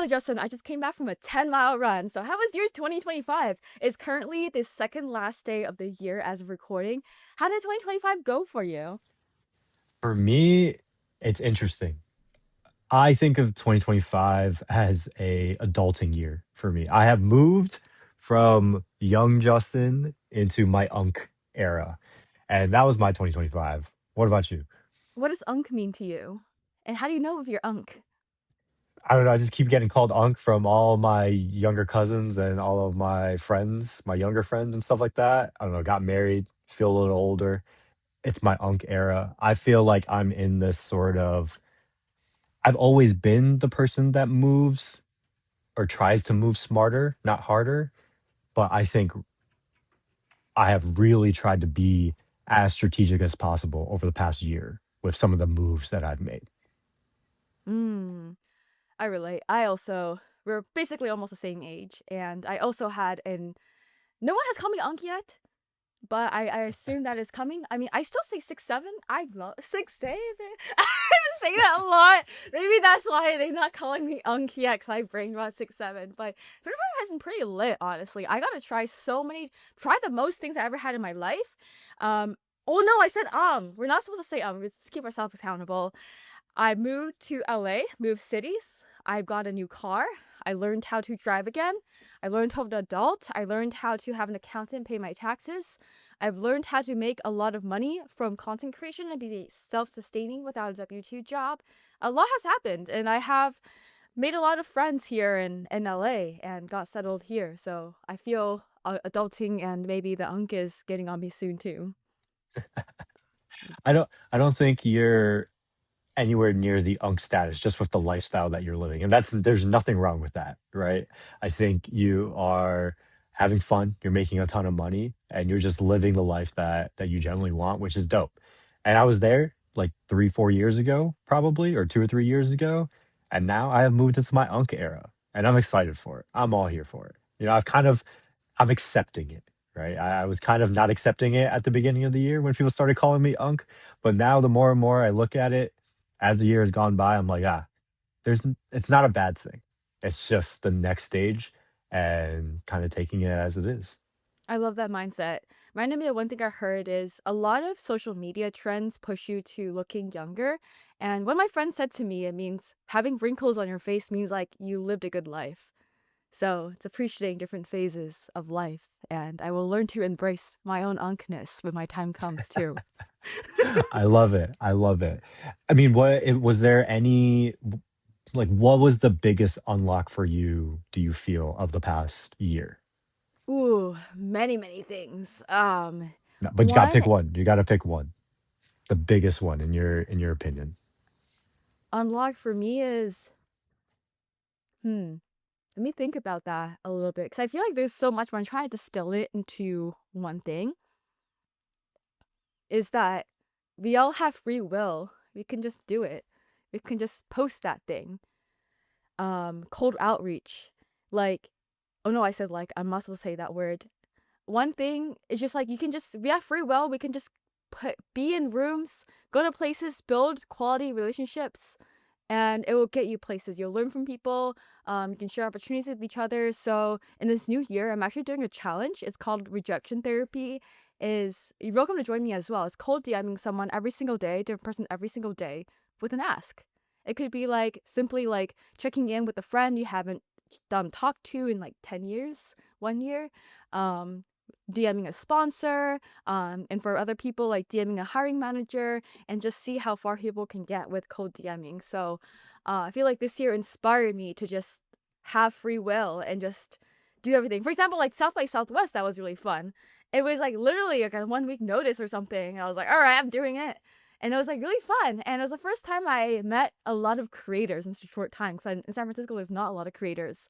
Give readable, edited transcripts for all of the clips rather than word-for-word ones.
Justin, I just came back from a 10-mile run. So, how was yours 2025? It's currently the second last day of the year as of recording. How did 2025 go for you? For me, it's interesting. I think of 2025 as a adulting year for me. I have moved from young Justin into my unk era, and that was my 2025. What about you? What does unk mean to you? And how do you know of your unk? I don't know. I just keep getting called unk from all my younger cousins and all of my friends, my younger friends and stuff like that. I don't know. Got married, feel a little older. It's my unk era. I feel like I'm in this sort of. I've always been the person that moves or tries to move smarter, not harder. But I think I have really tried to be as strategic as possible over the past year with some of the moves that I've made. Mm, I relate. We're basically almost the same age. And I also had an, no one has called me unk yet, but I assume that is coming. I mean, I still say 6'7". I love 6'7". I say that a lot. Maybe that's why they're not calling me unk yet, because I brain rot 6'7". But 25 has been pretty lit, honestly. I gotta try the most things I ever had in my life. Um, oh no, I said We're not supposed to say Let's keep ourselves accountable. I moved to LA, moved cities. I got a new car. I learned how to drive again. I learned how to adult. I learned how to have an accountant pay my taxes. I've learned how to make a lot of money from content creation and be self-sustaining without a W-2 job. A lot has happened, and I have made a lot of friends here in LA and got settled here. So I feel adulting and maybe the unk is getting on me soon too. I don't think you're anywhere near the unk status just with the lifestyle that you're living. And there's nothing wrong with that, right? I think you are having fun, you're making a ton of money, and you're just living the life that you generally want, which is dope. And I was there like 3, 4 years ago, probably, or 2 or 3 years ago. And now I have moved into my unk era. And I'm excited for it. I'm all here for it. I'm accepting it, right? I was kind of not accepting it at the beginning of the year when people started calling me unk. But now the more and more I look at it, as the year has gone by, I'm like, it's not a bad thing. It's just the next stage and kind of taking it as it is. I love that mindset. Reminded me of one thing I heard is a lot of social media trends push you to looking younger. And when my friend said to me, it means having wrinkles on your face means like you lived a good life. So it's appreciating different phases of life. And I will learn to embrace my own unkness when my time comes too. I love it. I love it. I mean, was there any like what was the biggest unlock for you, do you feel, of the past year? Ooh, many, many things. No, but you gotta One pick one. You gotta pick one. The biggest one in your opinion. unlock for me is, hmm, let me think about that a little bit. Because I feel like there's so much, but I'm trying to distill it into one thing. Is that we all have free will. We can just do it. We can just post that thing. Cold outreach. Like, oh no, I said like, I'm not supposed to say that word. One thing is just like, we have free will. We can just be in rooms, go to places, build quality relationships, and it will get you places. You'll learn from people. You can share opportunities with each other. So in this new year, I'm actually doing a challenge. It's called rejection therapy. Is You're welcome to join me as well. It's cold DMing someone every single day, different person every single day, with an ask. It could be like simply like checking in with a friend you haven't talked to in like 10 years, 1 year. Um, DMing a sponsor, and for other people, like DMing a hiring manager, and just see how far people can get with cold DMing. So I feel like this year inspired me to just have free will and just do everything. For example, like South by Southwest, that was really fun. It was like literally like a 1 week notice or something. And I was like, all right, I'm doing it. And it was like really fun. And it was the first time I met a lot of creators in such a short time. Because in San Francisco, there's not a lot of creators,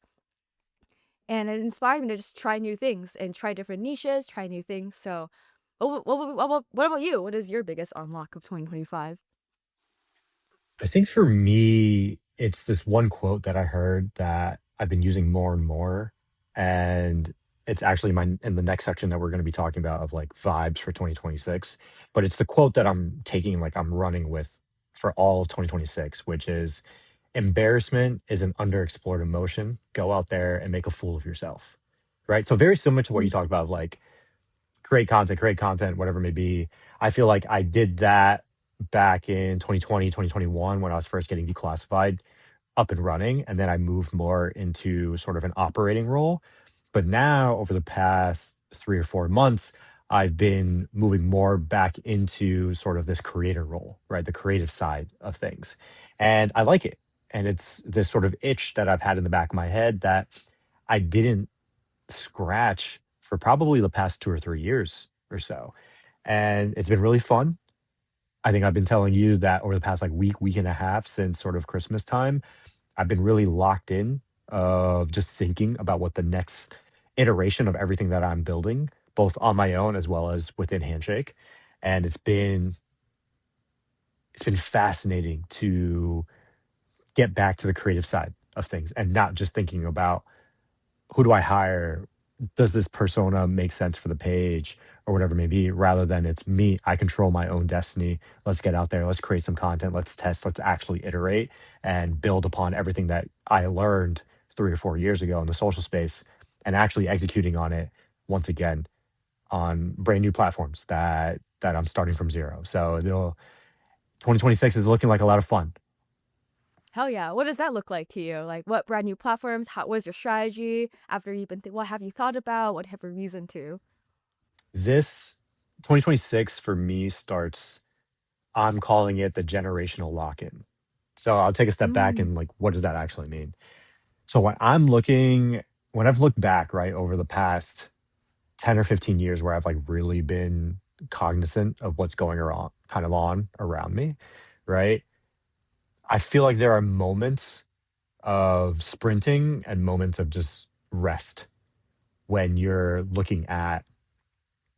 and it inspired me to just try new things and try different niches, try new things. So, what about you? What is your biggest unlock of 2025? I think for me, it's this one quote that I heard that I've been using more and more. And it's actually in the next section that we're going to be talking about of like vibes for 2026. But it's the quote that I'm taking, like I'm running with for all of 2026, which is embarrassment is an underexplored emotion. Go out there and make a fool of yourself. Right. So very similar to what you Mm. talked about, like create content, whatever it may be. I feel like I did that back in 2020, 2021 when I was first getting declassified up and running. And then I moved more into sort of an operating role. But now, over the past 3 or 4 months, I've been moving more back into sort of this creator role, right? The creative side of things. And I like it. And it's this sort of itch that I've had in the back of my head that I didn't scratch for probably the past 2 or 3 years or so. And it's been really fun. I think I've been telling you that over the past like week and a half since sort of Christmas time, I've been really locked in of just thinking about what the next iteration of everything that I'm building, both on my own as well as within Handshake. And it's been fascinating to get back to the creative side of things and not just thinking about who do I hire? Does this persona make sense for the page or whatever it may be, rather than it's me. I control my own destiny. Let's get out there. Let's create some content. Let's test. Let's actually iterate and build upon everything that I learned 3 or 4 years ago in the social space and actually executing on it once again on brand new platforms that I'm starting from zero. So 2026 is looking like a lot of fun. Hell yeah. What does that look like to you? Like, what brand new platforms? How was your strategy after you've been, what have you thought about? What have you reason to? This 2026 for me starts, I'm calling it the generational lock-in. So I'll take a step back Mm. and like, what does that actually mean? So when I've looked back, right, over the past 10 or 15 years where I've like really been cognizant of what's going around, kind of on around me, right? I feel like there are moments of sprinting and moments of just rest when you're looking at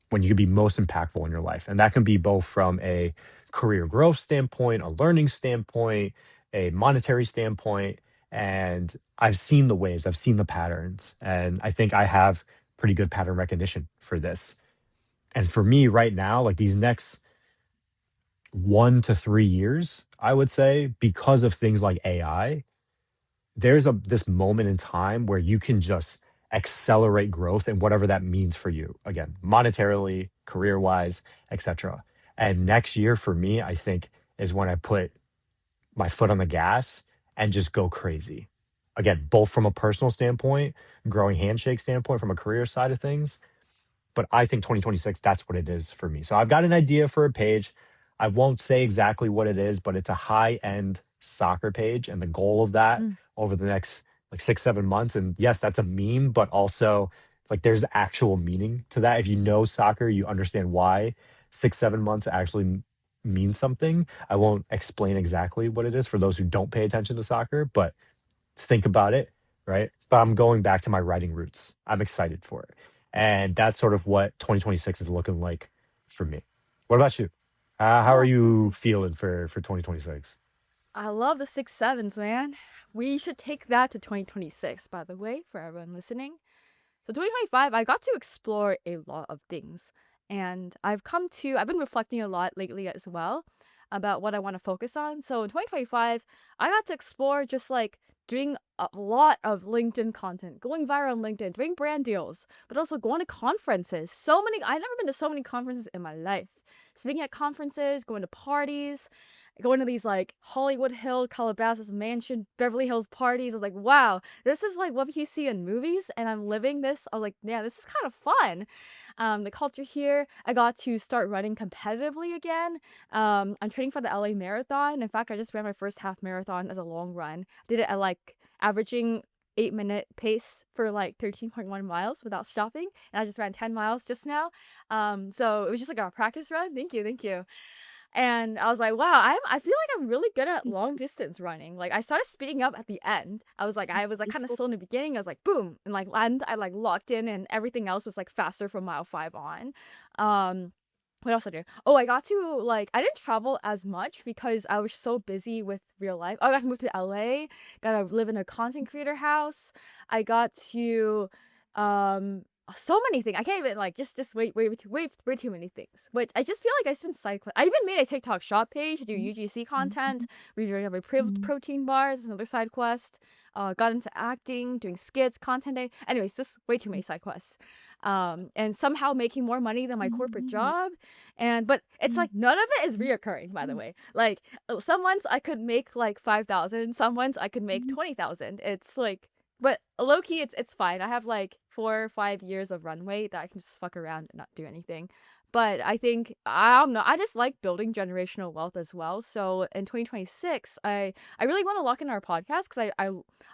when you can be most impactful in your life. And that can be both from a career growth standpoint, a learning standpoint, a monetary standpoint. And I've seen the waves, I've seen the patterns, and I think I have pretty good pattern recognition for this. And for me right now, like these next 1 to 3 years, I would say, because of things like AI, there's a this moment in time where you can just accelerate growth and whatever that means for you. Again, monetarily, career-wise, etc. And next year for me, I think is when I put my foot on the gas and just go crazy. Again, both from a personal standpoint, growing handshake standpoint, from a career side of things, but I think 2026, that's what it is for me. So I've got an idea for a page. I won't say exactly what it is, but it's a high end soccer page. And the goal of that Mm. over the next like 6, 7 months. And yes, that's a meme, but also like there's actual meaning to that. If you know soccer, you understand why 6, 7 months actually means something. I won't explain exactly what it is for those who don't pay attention to soccer, but think about it, right? But I'm going back to my writing roots. I'm excited for it. And that's sort of what 2026 is looking like for me. What about you? How Oh, are that's so you sick. feeling for 2026? I love the 6 sevens, man. We should take that to 2026, by the way, for everyone listening. So 2025, I got to explore a lot of things. And I've been reflecting a lot lately as well about what I want to focus on. So in 2025, I got to explore just like doing a lot of LinkedIn content, going viral on LinkedIn, doing brand deals, but also going to conferences. I've never been to so many conferences in my life. Speaking at conferences, going to parties, going to these like Hollywood Hill, Calabasas Mansion, Beverly Hills parties. I was like, wow, this is like what you see in movies, and I'm living this. I was like, yeah, this is kind of fun. The culture here, I got to start running competitively again. I'm training for the LA Marathon. In fact, I just ran my first half marathon as a long run. Did it at like averaging 8 minute pace for like 13.1 miles without stopping. And I just ran 10 miles just now. So it was just like a practice run. Thank you. And I was like, wow, I feel like I'm really good at long distance running. Like I started speeding up at the end. I was like kind of slow in the beginning. I was like boom and like land. I like locked in, and everything else was like faster from mile 5 on. Um, what else I did? Oh, I got to like I didn't travel as much because I was so busy with real life. Oh, I got to move to LA. Got to live in a content creator house. I got to so many things. I can't even like just way too many things. But I just feel like I spend side quest. I even made a TikTok shop page, do UGC content, reviewing every protein bar. There's another side quest. Got into acting, doing skits, content day. Anyways, just way too many side quests. And somehow making more money than my corporate job. And but it's like none of it is reoccurring, by the way. Like some months I could make like 5,000, some months I could make 20,000. It's like, but low key, it's fine. I have like 4 or 5 years of runway that I can just fuck around and not do anything. But I think I don't know. I just like building generational wealth as well. So in 2026, I really want to lock in our podcast because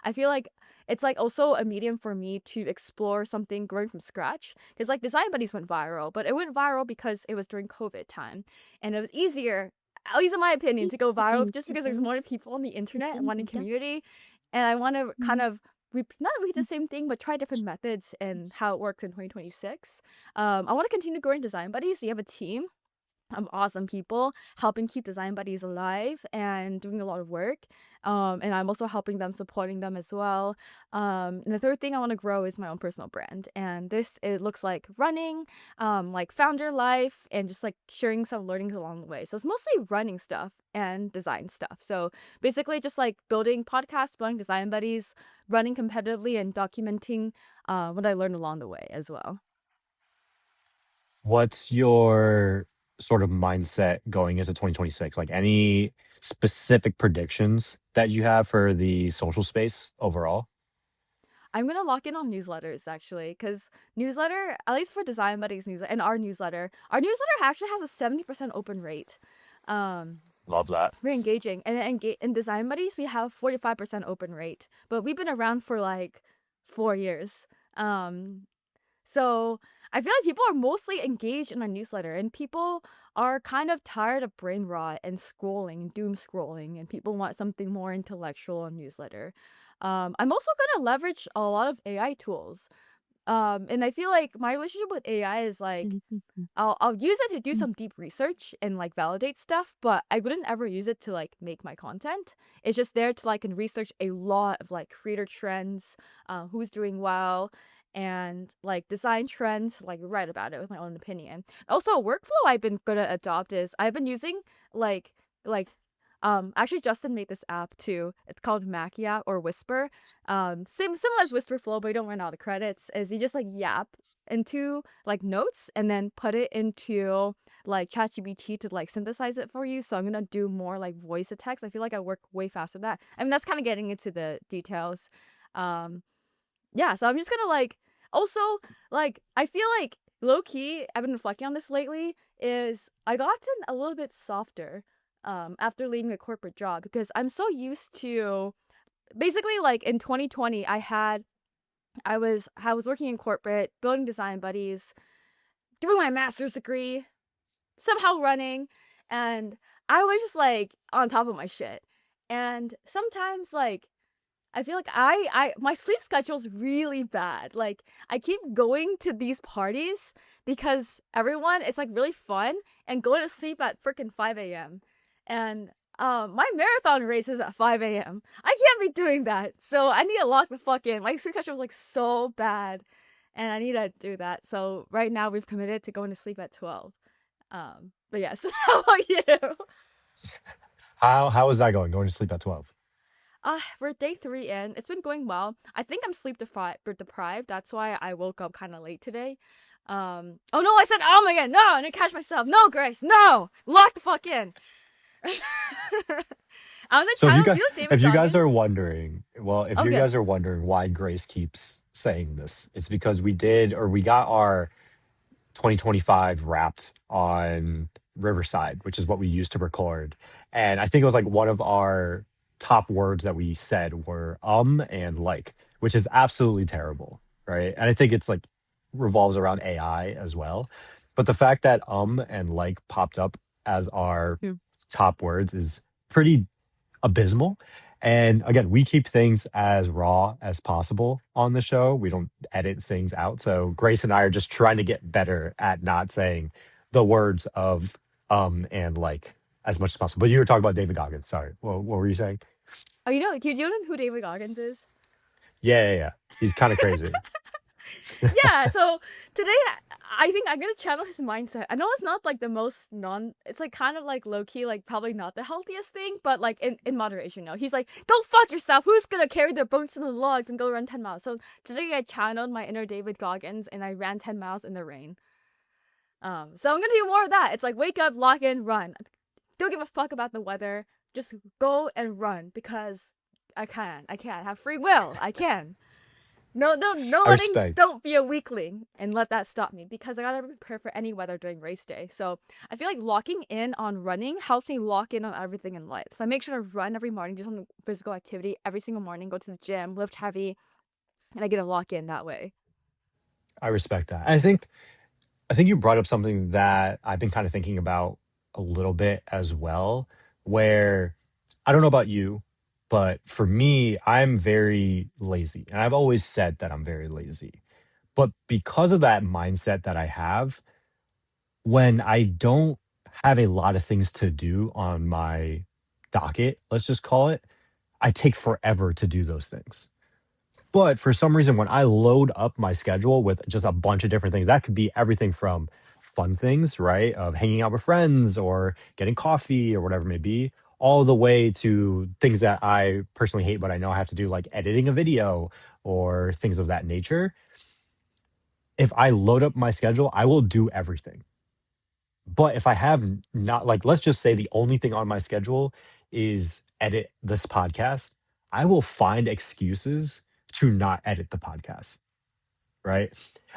I feel like it's like also a medium for me to explore something growing from scratch. Because like Design Buddies went viral, but it went viral because it was during COVID time, and it was easier, at least in my opinion, to go viral just because there's more people on the internet and wanting community. And I want to kind of not repeat the same thing, but try different methods and how it works in 2026. I want to continue growing Design Buddies. We have a team of awesome people helping keep Design Buddies alive and doing a lot of work. And I'm also helping them, supporting them as well. And the third thing I want to grow is my own personal brand. And this, it looks like running, like founder life, and just like sharing some learnings along the way. So it's mostly running stuff and design stuff. So basically just like building podcasts, building Design Buddies, running competitively, and documenting what I learned along the way as well. What's your sort of mindset going into 2026? Like any specific predictions that you have for the social space overall? I'm gonna lock in on newsletters actually, because newsletter, at least for Design Buddies newsletter and our newsletter actually has a 70% open rate. Um, Love that. Very engaging, and in Design Buddies we have 45% open rate, but we've been around for like 4 years. Um, so I feel like people are mostly engaged in our newsletter, and people are kind of tired of brain rot and scrolling and doom scrolling, and people want something more intellectual in newsletter. I'm also gonna leverage a lot of AI tools. And I feel like my relationship with AI is like I'll use it to do some deep research and like validate stuff, but I wouldn't ever use it to like make my content. It's just there to like and research a lot of like creator trends, who's doing well, and like design trends, like write about it with my own opinion. Also, a workflow I've been gonna adopt is I've been using like like actually Justin made this app too. It's called Macchia or Whisper. Similar as Whisper Flow, but you don't run out of credits. Is you just like yap into like notes and then put it into like ChatGPT to like synthesize it for you. So I'm gonna do more like voice to text. I feel like I work way faster than that. I mean, that's kind of getting into the details. Um, yeah, so I'm just gonna like also like I feel like low key, I've been reflecting on this lately, is I gotten a little bit softer after leaving a corporate job because I'm so used to basically like in 2020 I was working in corporate, building Design Buddies, doing my master's degree, somehow running, and I was just like on top of my shit. And sometimes like I feel like I my sleep schedule's really bad. Like I keep going to these parties because everyone it's like really fun and going to sleep at freaking 5 a.m. And my marathon race is at 5 a.m. I can't be doing that. So I need to lock the fuck in. My sleep schedule is like so bad and I need to do that. So right now we've committed to going to sleep at 12. But yes, how about you? How is that going? Going to sleep at 12. We're day 3 in. It's been going well. I think I'm deprived. That's why I woke up kind of late today. Oh no, I said again. No, I need to catch myself. No, Grace, no, lock the fuck in. I'm the So channel. Do you know David if you guys are Goggins? wondering, well, if you Okay. guys are wondering why Grace keeps saying this, it's because we did or we got our 2025 wrapped on Riverside, which is what we used to record. And I think it was like one of our top words that we said were and like, which is absolutely terrible, right? And I think it's like revolves around AI as well. But the fact that and like popped up as our Yeah. top words is pretty abysmal. And again, we keep things as raw as possible on the show. We don't edit things out. So Grace and I are just trying to get better at not saying the words of and like as much as possible. But you were talking about David Goggins. Sorry. What were you saying? Oh, do you know who David Goggins is? Yeah, yeah, yeah. He's kind of crazy. Yeah, so today I think I'm gonna channel his mindset. I know it's not like the most non, it's like kind of like low key, like probably not the healthiest thing, but like in moderation. No, he's like, go fuck yourself. Who's gonna carry their boats and the logs and go run 10 miles? So today I channeled my inner David Goggins and I ran 10 miles in the rain. So I'm gonna do more of that. It's like wake up, lock in, run. Don't give a fuck about the weather. Just go and run because I can. I can have free will. I can. No, no, no I letting, respect. don't be a weakling and let that stop me because I gotta prepare for any weather during race day. So I feel like locking in on running helps me lock in on everything in life. So I make sure to run every morning, do some physical activity every single morning, go to the gym, lift heavy, and I get a lock in that way. I respect that. I think you brought up something that I've been kind of thinking about a little bit as well, where I don't know about you, but for me, I'm very lazy. And I've always said that I'm very lazy. But because of that mindset that I have, when I don't have a lot of things to do on my docket, let's just call it, I take forever to do those things. But for some reason, when I load up my schedule with just a bunch of different things, that could be everything from fun things, right? Of hanging out with friends or getting coffee or whatever it may be, all the way to things that I personally hate, but I know I have to do, like editing a video or things of that nature. If I load up my schedule, I will do everything. But if I have not, like, let's just say the only thing on my schedule is edit this podcast, I will find excuses to not edit the podcast, right?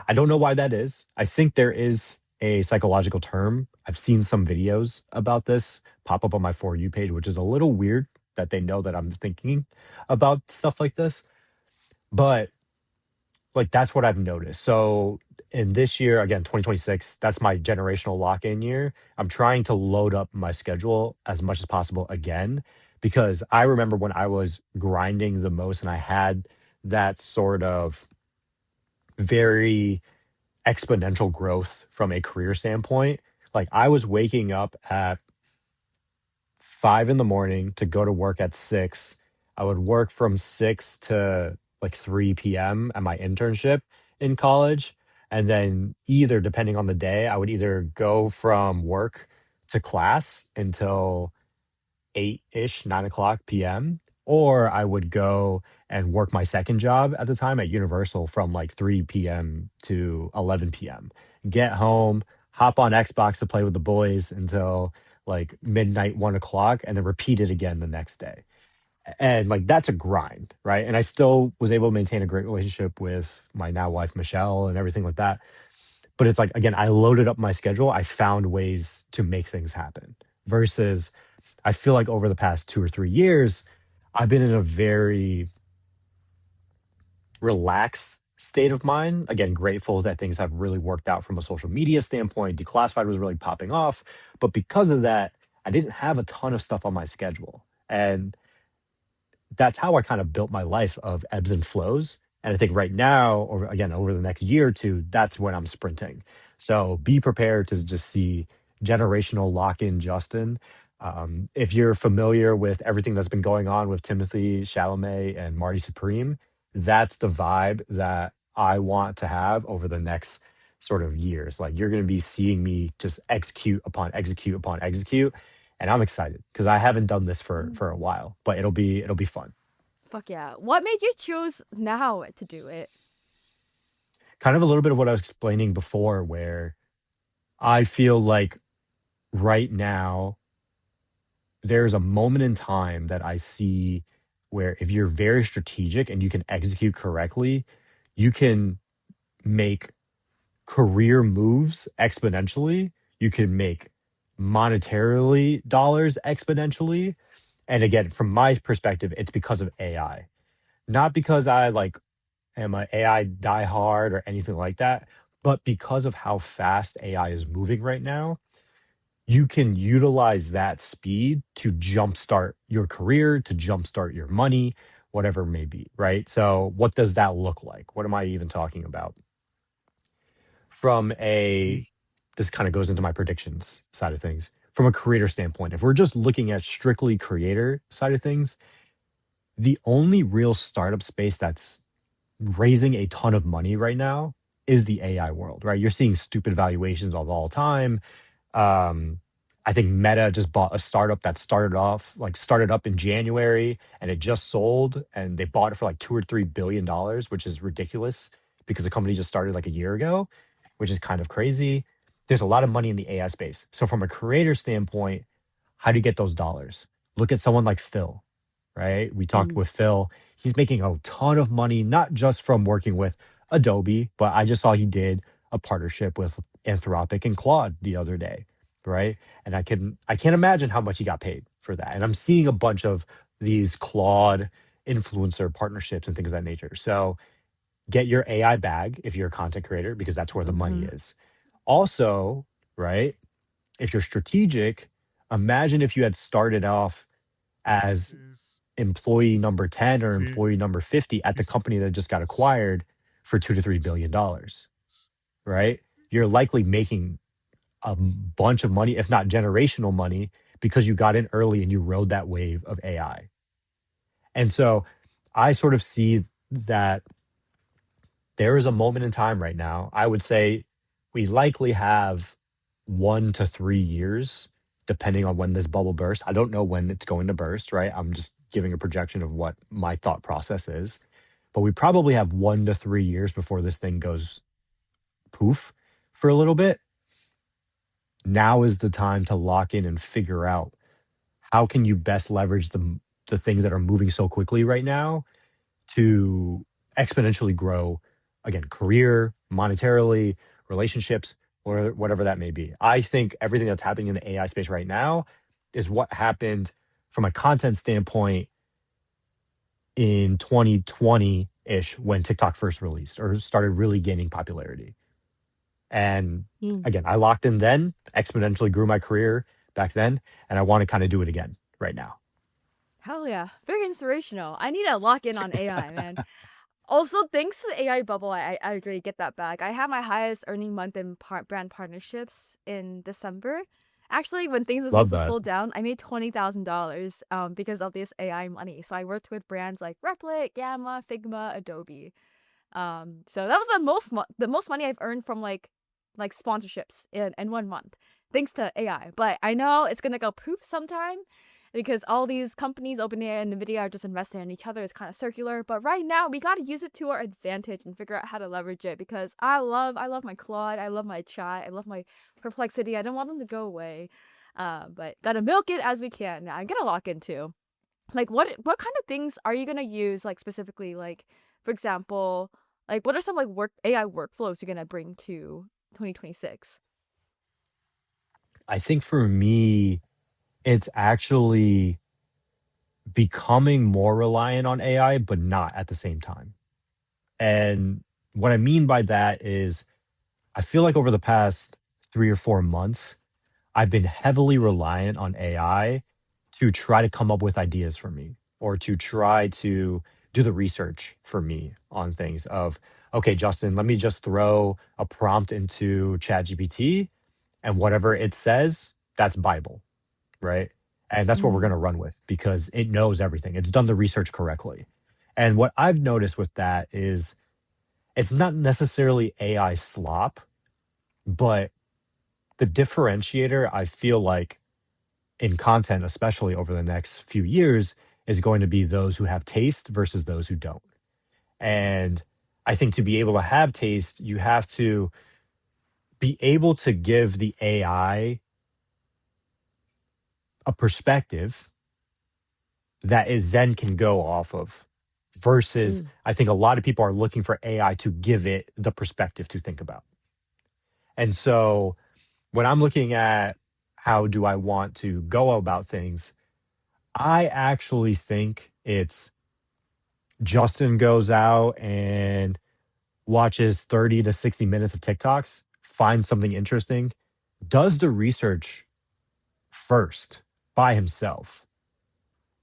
I don't know why that is. I think there is a psychological term. I've seen some videos about this pop up on my For You page, which is a little weird that they know that I'm thinking about stuff like this. But like that's what I've noticed. So in this year, again, 2026, that's my generational lock-in year. I'm trying to load up my schedule as much as possible again because I remember when I was grinding the most and I had that sort of very exponential growth from a career standpoint. Like I was waking up at 5 in the morning to go to work at 6. I would work from 6 to like 3 p.m. at my internship in college. And then either depending on the day, I would either go from work to class until 8-ish, 9 o'clock p.m. Or I would go and work my second job at the time at Universal from like 3 p.m. to 11 p.m. Get home, hop on Xbox to play with the boys until like midnight, 1 o'clock, and then repeat it again the next day. And like that's a grind, right? And I still was able to maintain a great relationship with my now wife, Michelle, and everything like that. But it's like, again, I loaded up my schedule. I found ways to make things happen versus I feel like over the past 2 or 3 years, I've been in a very relaxed state of mind. Again, grateful that things have really worked out from a social media standpoint. Declassified was really popping off. But because of that, I didn't have a ton of stuff on my schedule. And that's how I kind of built my life of ebbs and flows. And I think right now, or again, over the next year or two, that's when I'm sprinting. So be prepared to just see generational lock in Justin. If you're familiar with everything that's been going on with Timothy Chalamet and Marty Supreme, that's the vibe that I want to have over the next sort of years. Like you're going to be seeing me just execute upon execute upon execute, and I'm excited because I haven't done this for Mm, for a while, but it'll be fun. fuck yeah. What made you choose now to do it? Kind of a little bit of what I was explaining before, where I feel like right now there's a moment in time that I see where if you're very strategic and you can execute correctly, you can make career moves exponentially. You can make monetarily dollars exponentially. And again, from my perspective, it's because of AI. Not because I like am a AI diehard or anything like that, but because of how fast AI is moving right now, you can utilize that speed to jumpstart your career, to jumpstart your money, whatever it may be, right? So, what does that look like? What am I even talking about? From a this kind of goes into my predictions side of things. From a creator standpoint, if we're just looking at strictly creator side of things, the only real startup space that's raising a ton of money right now is the AI world, right? You're seeing stupid valuations of all time. um, I think Meta just bought a startup that started up in January and it just sold and they bought it for like $2 or $3 billion, which is ridiculous because the company just started like a year ago, which is kind of crazy. There's a lot of money in the AI space. So from a creator standpoint, how do you get those dollars? Look at someone like Phil, right? We talked Mm. with Phil. He's making a ton of money, not just from working with Adobe, but I just saw he did a partnership with Anthropic and Claude the other day, right? And I can't imagine how much he got paid for that. And I'm seeing a bunch of these Claude influencer partnerships and things of that nature. So get your AI bag if you're a content creator because that's where the money Mm-hmm. is. Also, right? If you're strategic, imagine if you had started off as employee number 10 or employee number 50 at the company that just got acquired for 2 to $3 billion, right? You're likely making a bunch of money, if not generational money, because you got in early and you rode that wave of AI. And so I sort of see that there is a moment in time right now. I would say we likely have 1 to 3 years, depending on when this bubble bursts. I don't know when it's going to burst, right? I'm just giving a projection of what my thought process is. But we probably have 1 to 3 years before this thing goes poof for a little bit. Now is the time to lock in and figure out how can you best leverage the things that are moving so quickly right now to exponentially grow, again, career, monetarily, relationships, or whatever that may be. I think everything that's happening in the AI space right now is what happened from a content standpoint in 2020 ish when TikTok first released or started really gaining popularity. And Mm. again, I locked in then, exponentially grew my career back then, and I want to kind of do it again right now. Hell yeah. Very inspirational. I need to lock in on AI, man. Also, thanks to the AI bubble, I agree, get that back. I had my highest earning month in brand partnerships in December. Actually, when things were Love supposed to that. slow down, I made $20,000 because of this AI money. So I worked with brands like Replit, Gamma, Figma, Adobe. So that was the most money I've earned from like sponsorships in 1 month, thanks to AI. But I know it's gonna go poof sometime because all these companies, OpenAI and Nvidia, are just investing in each other. It's kind of circular. But right now, we gotta use it to our advantage and figure out how to leverage it because I love my Claude, I love my Chat, I love my Perplexity. I don't want them to go away. But gotta milk it as we can. I'm gonna lock into like what kind of things are you gonna use like specifically like for example like what are some like work AI workflows you're gonna bring to 2026? I think for me, it's actually becoming more reliant on AI, but not at the same time. And what I mean by that is, I feel like over the past 3 or 4 months, I've been heavily reliant on AI to try to come up with ideas for me or to try to do the research for me on things of, okay, Justin, let me just throw a prompt into ChatGPT and whatever it says, that's Bible, right? And that's what we're going Mm. to run with because it knows everything. It's done the research correctly. And what I've noticed with that is it's not necessarily AI slop, but the differentiator I feel like in content, especially over the next few years, is going to be those who have taste versus those who don't. And I think to be able to have taste, you have to be able to give the AI a perspective that it then can go off of. Versus, Mm. I think a lot of people are looking for AI to give it the perspective to think about. And so when I'm looking at how do I want to go about things, I actually think it's Justin goes out and watches 30 to 60 minutes of TikToks, finds something interesting, does the research first by himself,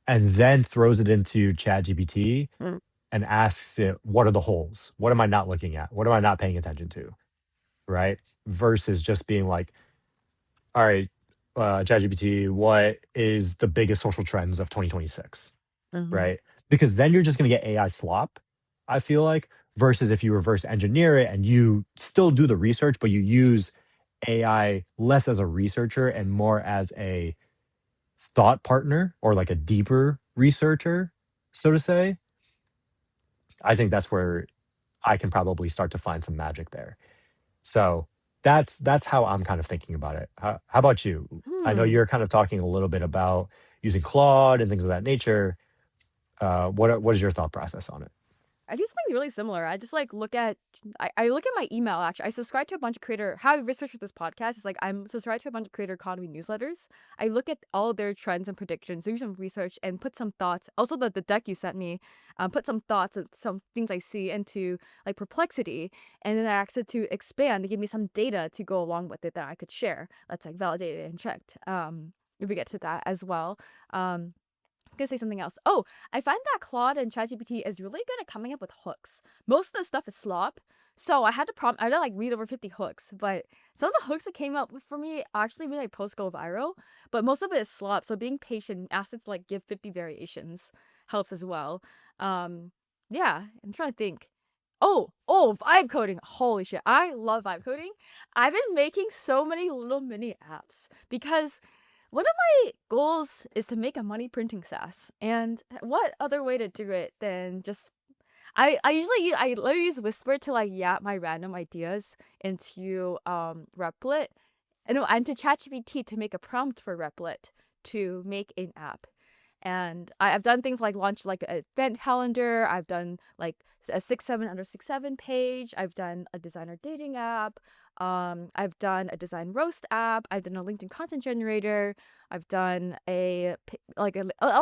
and then throws it into ChatGPT Mm. and asks it, what are the holes? What am I not looking at? What am I not paying attention to? Right. Versus just being like, all right, ChatGPT, what is the biggest social trends of 2026? Mm-hmm. Right. Because then you're just going to get AI slop I feel like, versus if you reverse engineer it and you still do the research, but you use AI less as a researcher and more as a thought partner or like a deeper researcher, so to say. I think that's where I can probably start to find some magic there. So that's how I'm kind of thinking about it. How about you? I know Hmm. you're kind of talking a little bit about using Claude and things of that nature. What is your thought process on it? I do something really similar. I just like look at I look at my email actually. I subscribe to a bunch of creator how I research with this podcast is like I'm subscribed to a bunch of creator economy newsletters. I look at all their trends and predictions, do some research and put some thoughts. Also the deck you sent me, put some thoughts and some things I see into like perplexity and then I asked it to expand to give me some data to go along with it that I could share. That's like validated and checked. If we get to that as well. Gonna say something else. Oh, I find that Claude and ChatGPT is really good at coming up with hooks. Most of the stuff is slop, so I had to prompt. I had to like read over 50 hooks, but some of the hooks that came up with for me actually made my post go viral. But most of it is slop, so being patient, ask it to like give 50 variations helps as well. Yeah, I'm trying to think. Oh, vibe coding. Holy shit, I love vibe coding. I've been making so many little mini apps because one of my goals is to make a money printing SaaS. And what other way to do it than just I literally use Whisper to like yap my random ideas into Replit and no, and to ChatGPT to make a prompt for Replit to make an app. And I've done things like launch like an event calendar. I've done like a 6 7 under 6 7 page. I've done a designer dating app. I've done a design roast app. I've done a LinkedIn content generator. I've done a lot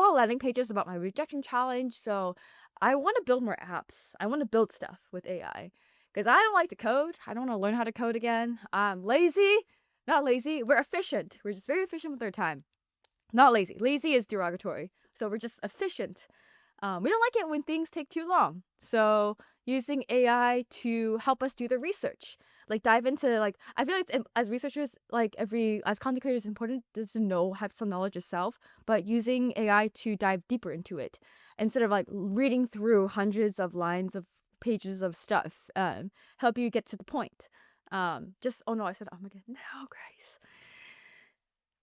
of landing pages about my rejection challenge. So I want to build more apps. I want to build stuff with AI because I don't like to code. I don't want to learn how to code again. I'm lazy. Not lazy. We're efficient. We're just very efficient with our time. Not lazy. Lazy is derogatory. So we're just efficient. We don't like it when things take too long. So using AI to help us do the research, like dive into like I feel like as researchers, like every as content creators, it's important to know have some knowledge yourself, but using AI to dive deeper into it instead of like reading through hundreds of lines of pages of stuff. Help you get to the point. Just oh no, I said oh my god, no, Grace.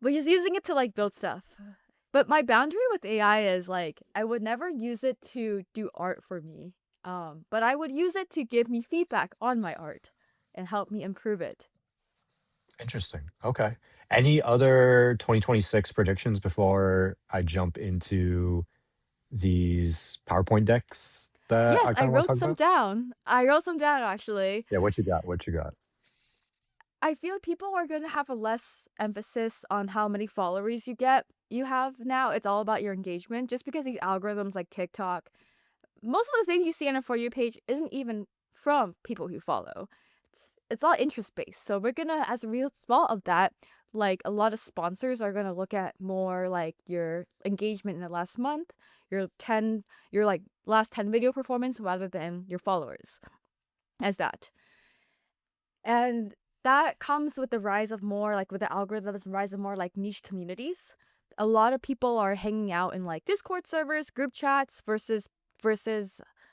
We're just using it to like build stuff. But my boundary with AI is like I would never use it to do art for me. But I would use it to give me feedback on my art and help me improve it. Interesting. Okay. Any other 2026 predictions before I jump into these PowerPoint decks that Yes, I I kind of want to wrote talk some about? down. I wrote some down actually. Yeah, what you got? What you got? I feel people are going to have a less emphasis on how many followers you have now. It's all about your engagement just because these algorithms like TikTok, most of the things you see on a For You page isn't even from people who follow. It's all interest based. So we're gonna, as a result of that, like a lot of sponsors are gonna look at more like your engagement in the last month, your like last 10 video performance rather than your followers as that. And that comes with the rise of more like with the algorithms and rise of more like niche communities. A lot of people are hanging out in like Discord servers, group chats versus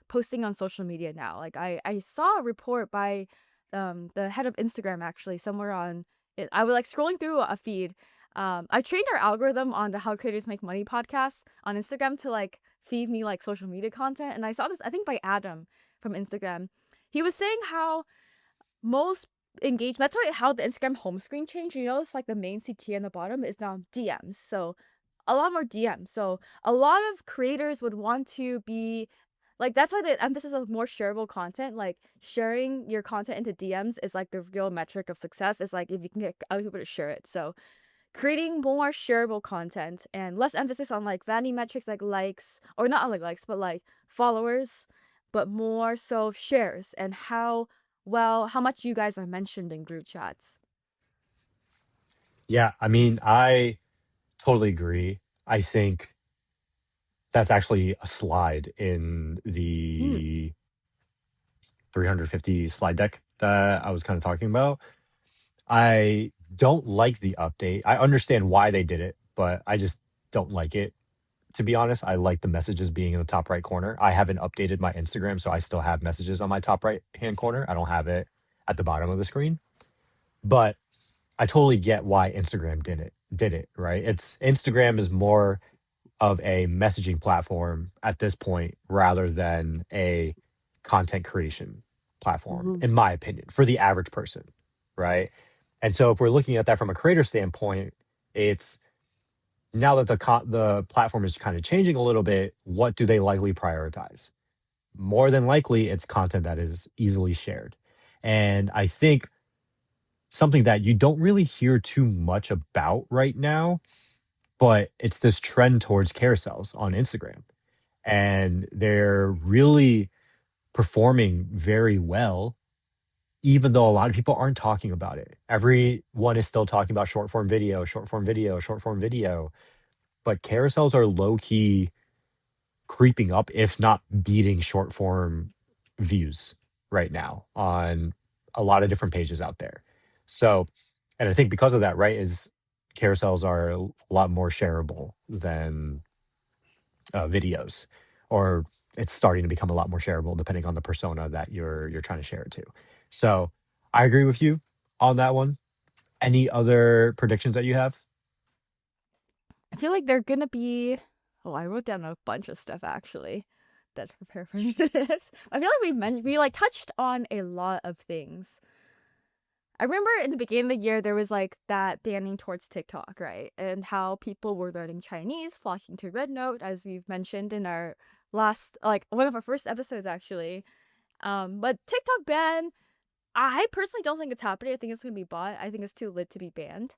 posting on social media now. Like I saw a report by the head of Instagram actually somewhere on it. I was like scrolling through a feed. I trained our algorithm on the How Creators Make Money podcast on Instagram to like feed me like social media content. And I saw this I think by Adam from Instagram. He was saying how most engagement. That's why how the Instagram home screen changed. You notice like the main CT on the bottom is now DMs. So a lot more DMs. So a lot of creators would want to be like that's why the emphasis of more shareable content, like sharing your content into DMs is like the real metric of success. Is like if you can get other people to share it. So creating more shareable content and less emphasis on like vanity metrics like likes or not only likes but like followers, but more so shares and how much you guys are mentioned in group chats. Yeah, I mean, I totally agree. I think that's actually a slide in Mm. the 350 slide deck that I was kind of talking about. I don't like the update. I understand why they did it, but I just don't like it. to be honest. I like the messages being in the top right corner. I haven't updated my Instagram, so I still have messages on my top right hand corner. I don't have it at the bottom of the screen. But I totally get why Instagram did it, right? It's Instagram is more of a messaging platform at this point rather than a content creation platform, Mhm. in my opinion, for the average person, right? And so if we're looking at that from a creator standpoint, it's now that the platform is kind of changing a little bit, what do they likely prioritize? More than likely, it's content that is easily shared. And I think something that you don't really hear too much about right now, but it's this trend towards carousels on Instagram. And they're really performing very well, even though a lot of people aren't talking about it. Everyone is still talking about short form video, short form video, short form video, but carousels are low key creeping up, if not beating short form views right now on a lot of different pages out there. So, and I think because of that, right, is carousels are a lot more shareable than videos, or it's starting to become a lot more shareable depending on the persona that you're trying to share it to. So, I agree with you on that one. Any other predictions that you have? I feel like they're gonna be. Oh, I wrote down a bunch of stuff actually that to prepare for this. I feel like we like touched on a lot of things. I remember in the beginning of the year there was like that banning towards TikTok, right? And how people were learning Chinese, flocking to Red Note, as we've mentioned in our last, like one of our first episodes actually. But TikTok ban, I personally don't think it's happening. I think it's gonna be bought. I think it's too lit to be banned.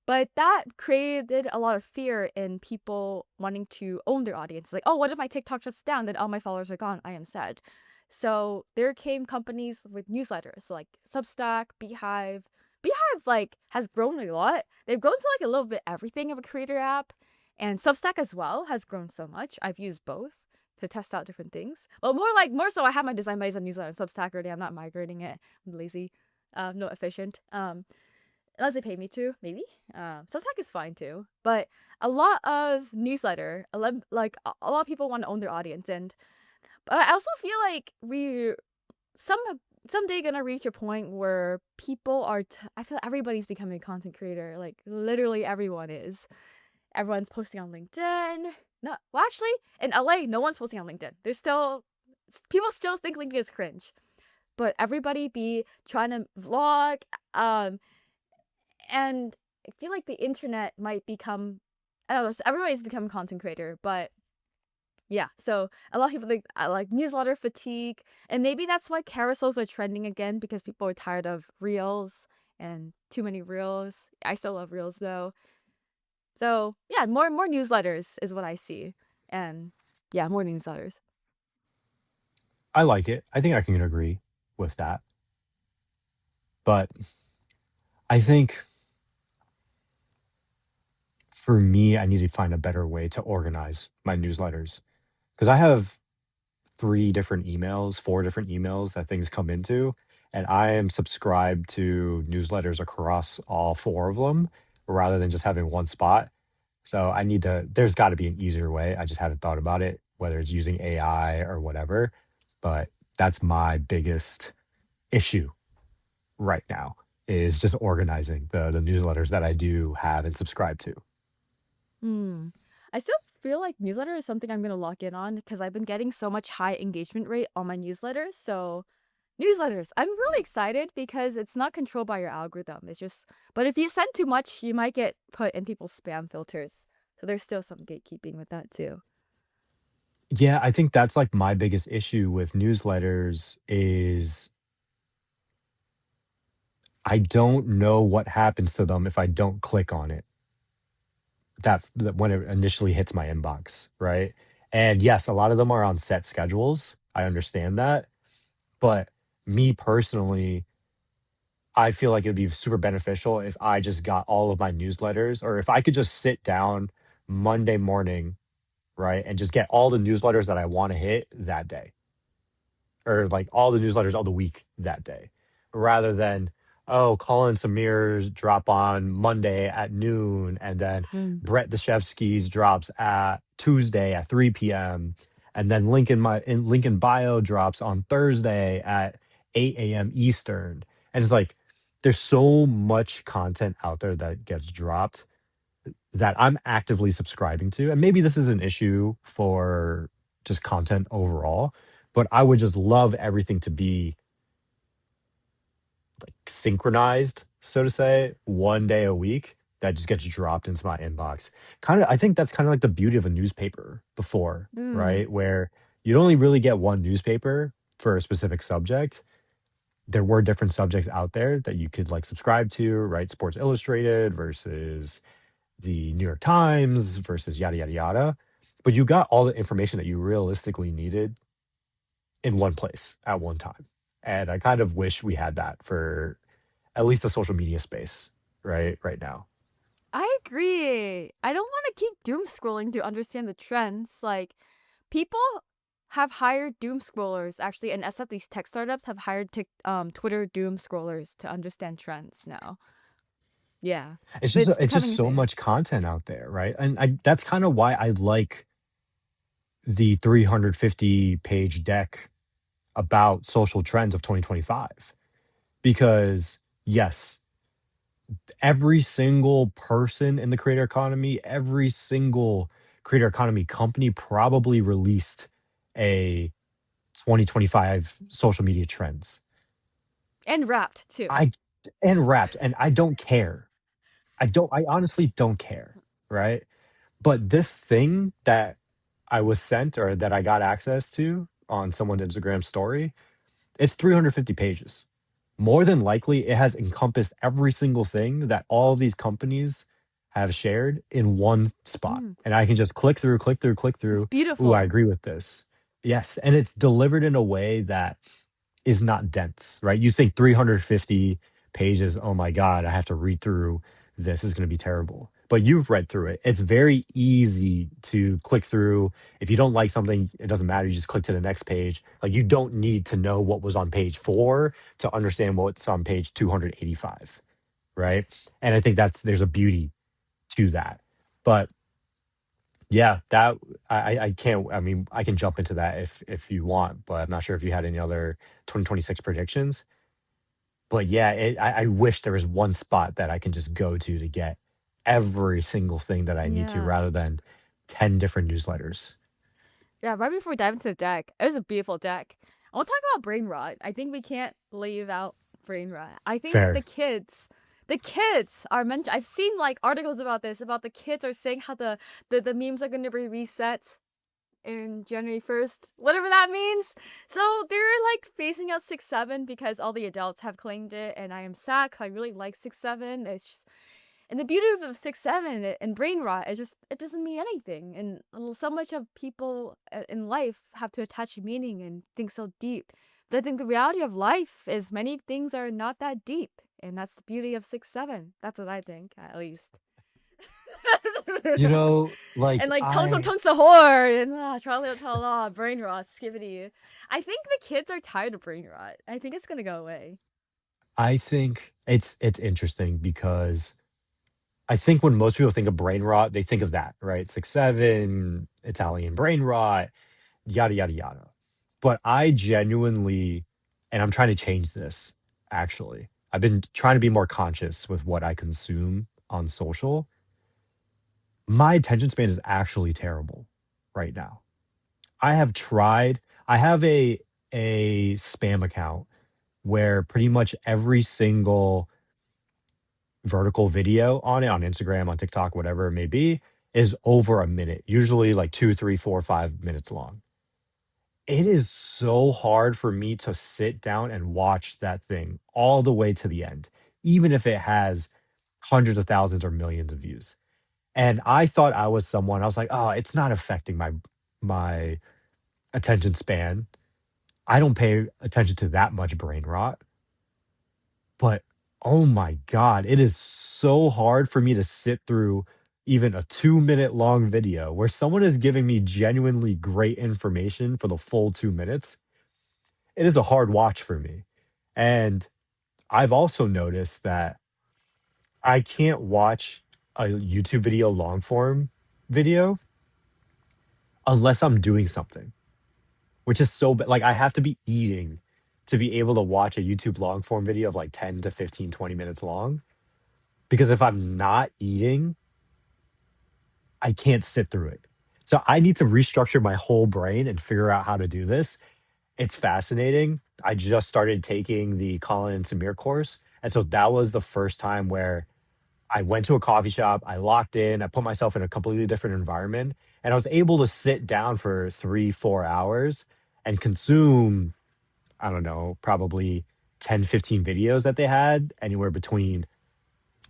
But that created a lot of fear in people wanting to own their audience. Like, oh, what if my TikTok shuts down? Then all my followers are gone. I am sad. So there came companies with newsletters, so like Substack, Beehive. Beehive like has grown a lot. They've grown to like a little bit everything of a creator app, and Substack as well has grown so much. I've used both to test out different things. Well, more so, I have my design buddies on newsletter and Substack already. I'm not migrating it. I'm lazy, not efficient. Unless they pay me to, maybe. Substack is fine too, but a lot of newsletter, like a lot of people want to own their audience, and but I also feel like we some someday gonna reach a point where people are. I feel everybody's becoming a content creator. Like literally everyone is. Everyone's posting on LinkedIn. No, well, actually, in LA, no one's posting on LinkedIn. There's still people still think LinkedIn is cringe, but everybody be trying to vlog. And I feel like the internet might become, I don't know, everybody's become a content creator, but yeah, so a lot of people think like newsletter fatigue, and maybe that's why carousels are trending again because people are tired of reels and too many reels. I still love reels though. So yeah, more newsletters is what I see, and yeah, more newsletters. I like it. I think I can agree with that. But I think for me, I need to find a better way to organize my newsletters because I have three different emails, four different emails that things come into, and I am subscribed to newsletters across all four of them rather than just having one spot. So I need to, there's got to be an easier way. I just haven't thought about it, whether it's using AI or whatever. But that's my biggest issue right now is just organizing the newsletters that I do have and subscribe to. Hmm. I still feel like newsletter is something I'm gonna lock in on because I've been getting so much high engagement rate on my newsletters. So newsletters, I'm really excited because it's not controlled by your algorithm. It's just, but if you send too much, you might get put in people's spam filters. So there's still some gatekeeping with that too. Yeah, I think that's like my biggest issue with newsletters is I don't know what happens to them if I don't click on it. That when it initially hits my inbox, right? And yes, a lot of them are on set schedules. I understand that. But me personally, I feel like it would be super beneficial if I just got all of my newsletters or if I could just sit down Monday morning, right, and just get all the newsletters that I want to hit that day or like all the newsletters all the week that day rather than, oh, Colin Samir's drop on Monday at noon and then Mm. Brett Deshevsky's drops at Tuesday at 3 p.m. and then link in bio drops on Thursday at 8 a.m. Eastern. And it's like there's so much content out there that gets dropped that I'm actively subscribing to. And maybe this is an issue for just content overall, but I would just love everything to be synchronized, so to say, one day a week that just gets dropped into my inbox. Kind of, I think that's kind of like the beauty of a newspaper before, Mm. right? Where you'd only really get one newspaper for a specific subject. There were different subjects out there that you could like subscribe to, right? Sports Illustrated versus the New York Times versus yada, yada, yada. But you got all the information that you realistically needed in one place at one time. And I kind of wish we had that for at least the social media space, right now. I agree. I don't want to keep doom scrolling to understand the trends. Like, people have hired doom scrollers actually, and SF these tech startups have hired Twitter doom scrollers to understand trends now. Yeah, it's It's just becoming a so thing. much content out there, right? And that's kind of why I like the 350 page deck about social trends of 2025 because yes, every single person in the creator economy, every single creator economy company probably released a 2025 social media trends. And wrapped too. I and wrapped, and I don't care. I honestly don't care, right? But this thing that I was sent or that I got access to on someone's Instagram story, it's 350 pages. More than likely, it has encompassed every single thing that all of these companies have shared in one spot. Mm. And I can just click through, click through, click It's through. Ooh, I beautiful. agree with this. Yes. And it's delivered in a way that is not dense, right? You think 350 pages, oh my God, I have to read through this is going to be terrible. But you've read through it. It's very easy to click through. If you don't like something, it doesn't matter. You just click to the next page. Like you don't need to know what was on page 4 to understand what's on page 285, right? And I think there's a beauty to that. But yeah, that I can't. I mean, I can jump into that if you want, but I'm not sure if you had any other 2026 predictions. But yeah, I wish there was one spot that I can just go to get every single thing that I need to, Yeah. rather than 10 different newsletters. Yeah, right before we dive into the deck, it was a beautiful deck. I want to talk about brain rot. I think we can't leave out brain rot. I think Fair. the kids are mentioned. I've seen like articles about this, about the kids are saying how the memes are going to be reset in January 1st, whatever that means. So they're like phasing out 6-7 because all the adults have claimed it, and I am sad because I really like 6-7. It's just, and the beauty of 6-7 and brain rot is just it doesn't mean anything, and so much of people in life have to attach meaning and think so deep. But I think the reality of life is many things are not that deep, and that's the beauty of 6-7. That's what I think, at least. Like And like tung sahur and tralala tralala brain rot skibbity. I think the kids are tired of brain rot. I think it's gonna go away. I think it's interesting because I think when most people think of brain rot, they think of that, right? 6-7, Italian brain rot, yada yada yada. But I genuinely, and I'm trying to change this actually. I've been trying to be more conscious with what I consume on social. My attention span is actually terrible right now. I have tried, I have a spam account where pretty much every single vertical video on it, on Instagram, on TikTok, whatever it may be, is over a minute, usually like 2, 3, 4, 5 minutes long. It is so hard for me to sit down and watch that thing all the way to the end, even if it has hundreds of thousands or millions of views. And I thought I was someone, I was like, oh, it's not affecting my attention span. I don't pay attention to that much brain rot. But oh my God, it is so hard for me to sit through even a 2 minute long video where someone is giving me genuinely great information for the full 2 minutes. It is a hard watch for me. And I've also noticed that I can't watch a YouTube video long form video unless I'm doing something, which is so bad. Like I have to be eating to be able to watch a YouTube long form video of like 10 to 15, 20 minutes long. Because if I'm not eating, I can't sit through it. So I need to restructure my whole brain and figure out how to do this. It's fascinating. I just started taking the Colin and Samir course. And so that was the first time where I went to a coffee shop, I locked in, I put myself in a completely different environment, and I was able to sit down for 3, 4 hours and consume, I don't know, probably 10, 15 videos that they had, anywhere between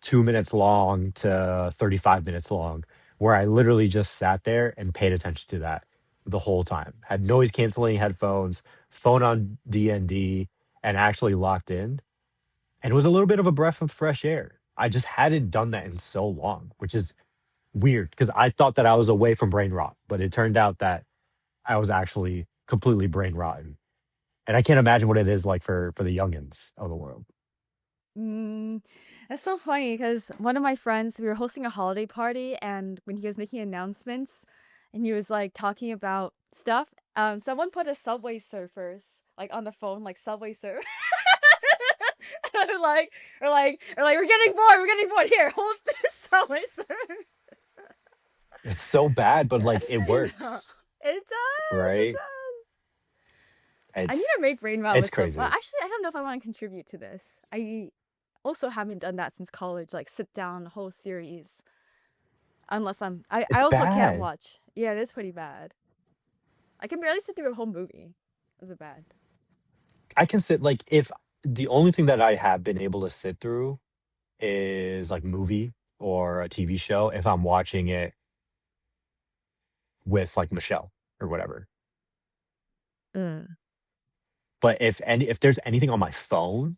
2 minutes long to 35 minutes long, where I literally just sat there and paid attention to that the whole time. Had noise canceling headphones, phone on DND, and actually locked in. And it was a little bit of a breath of fresh air. I just hadn't done that in so long, which is weird because I thought that I was away from brain rot, but it turned out that I was actually completely brain rotten. And I can't imagine what it is like for the youngins of the world. Mm, that's so funny because one of my friends, we were hosting a holiday party, and when he was making announcements, and he was like talking about stuff, someone put a Subway Surfers like on the phone, like Subway Surf, like or like we're getting bored. Here, hold this Subway Surf. It's so bad, but like it I know works, it does. It right? does. I need It's to make brain rot it's with some. Well, crazy. actually, I don't know if I want to contribute to this. I also haven't done that since college. Like sit down a whole series. Unless I It's also can't bad. watch. Yeah, it is pretty bad. I can barely sit through a whole movie. Is it bad? I can sit like if the only thing that I have been able to sit through is like movie or a TV show if I'm watching it with like Michelle or whatever. Mm. But if there's anything on my phone,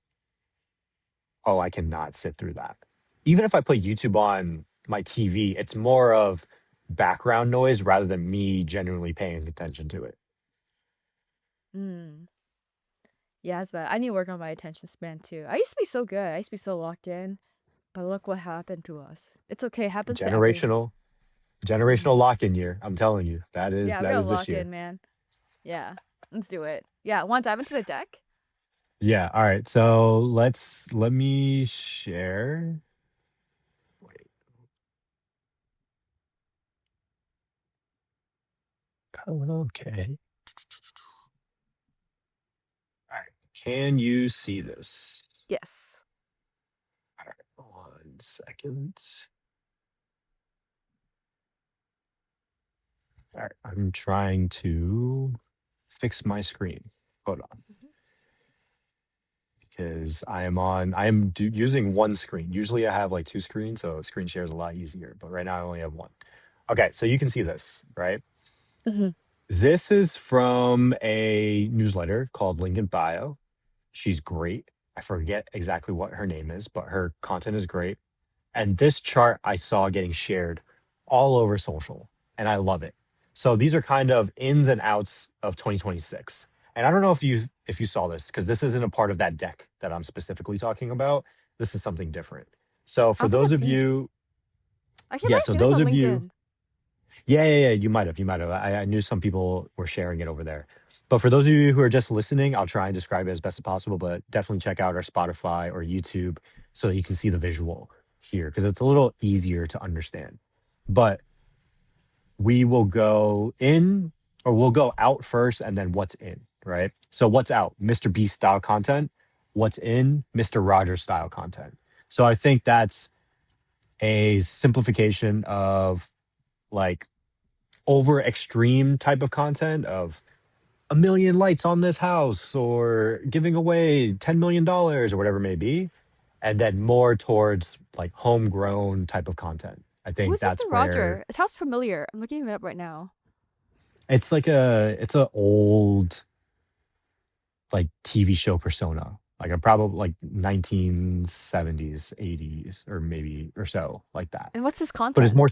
oh, I cannot sit through that. Even if I put YouTube on my TV, it's more of background noise rather than me genuinely paying attention to it. Mm. Yeah, it's bad. I need to work on my attention span too. I used to be so good. I used to be so locked in. But look what happened to us. It's okay. It happens to everyone. Generational generational Mm. lock-in year. I'm telling you, Yeah, I'm that gonna is this lock year. in, man. Yeah, let's do it. Yeah, want to dive into the deck? Yeah. All right. So let me share. Wait. Oh, okay. All right. Can you see this? Yes. All right. 1 second. All right. I'm trying to fix my screen. Hold on. Mhm. Because using one screen. Usually I have like two screens, so screen share is a lot easier. But right now I only have one. Okay. So you can see this, right? Mhm. This is from a newsletter called Ling Bio. She's great. I forget exactly what her name is, but her content is great. And this chart I saw getting shared all over social, and I love it. So these are kind of ins and outs of 2026. And I don't know if you saw this because this isn't a part of that deck that I'm specifically talking about. This is something different. So I for don't think those I've of seen this. you, Actually, I yeah, might have so seen this those on of you LinkedIn. yeah, you might have. You might have. I knew some people were sharing it over there. But for those of you who are just listening, I'll try and describe it as best as possible. But definitely check out our Spotify or YouTube so that you can see the visual here because it's a little easier to understand. But we will go in or we'll go out first and then what's in, right? So what's out? Mr. Beast style content. What's in? Mr. Rogers style content. So I think that's a simplification of like over extreme type of content of a million lights on this house or giving away $10 million or whatever it may be, and then more towards like homegrown type of content. I Who think is Mr. that's where Roger? It sounds familiar. I'm looking him up right now. it's a old like TV show persona, like a probably like 1970s, 80s, or maybe or so like that. And what's his But it's content? more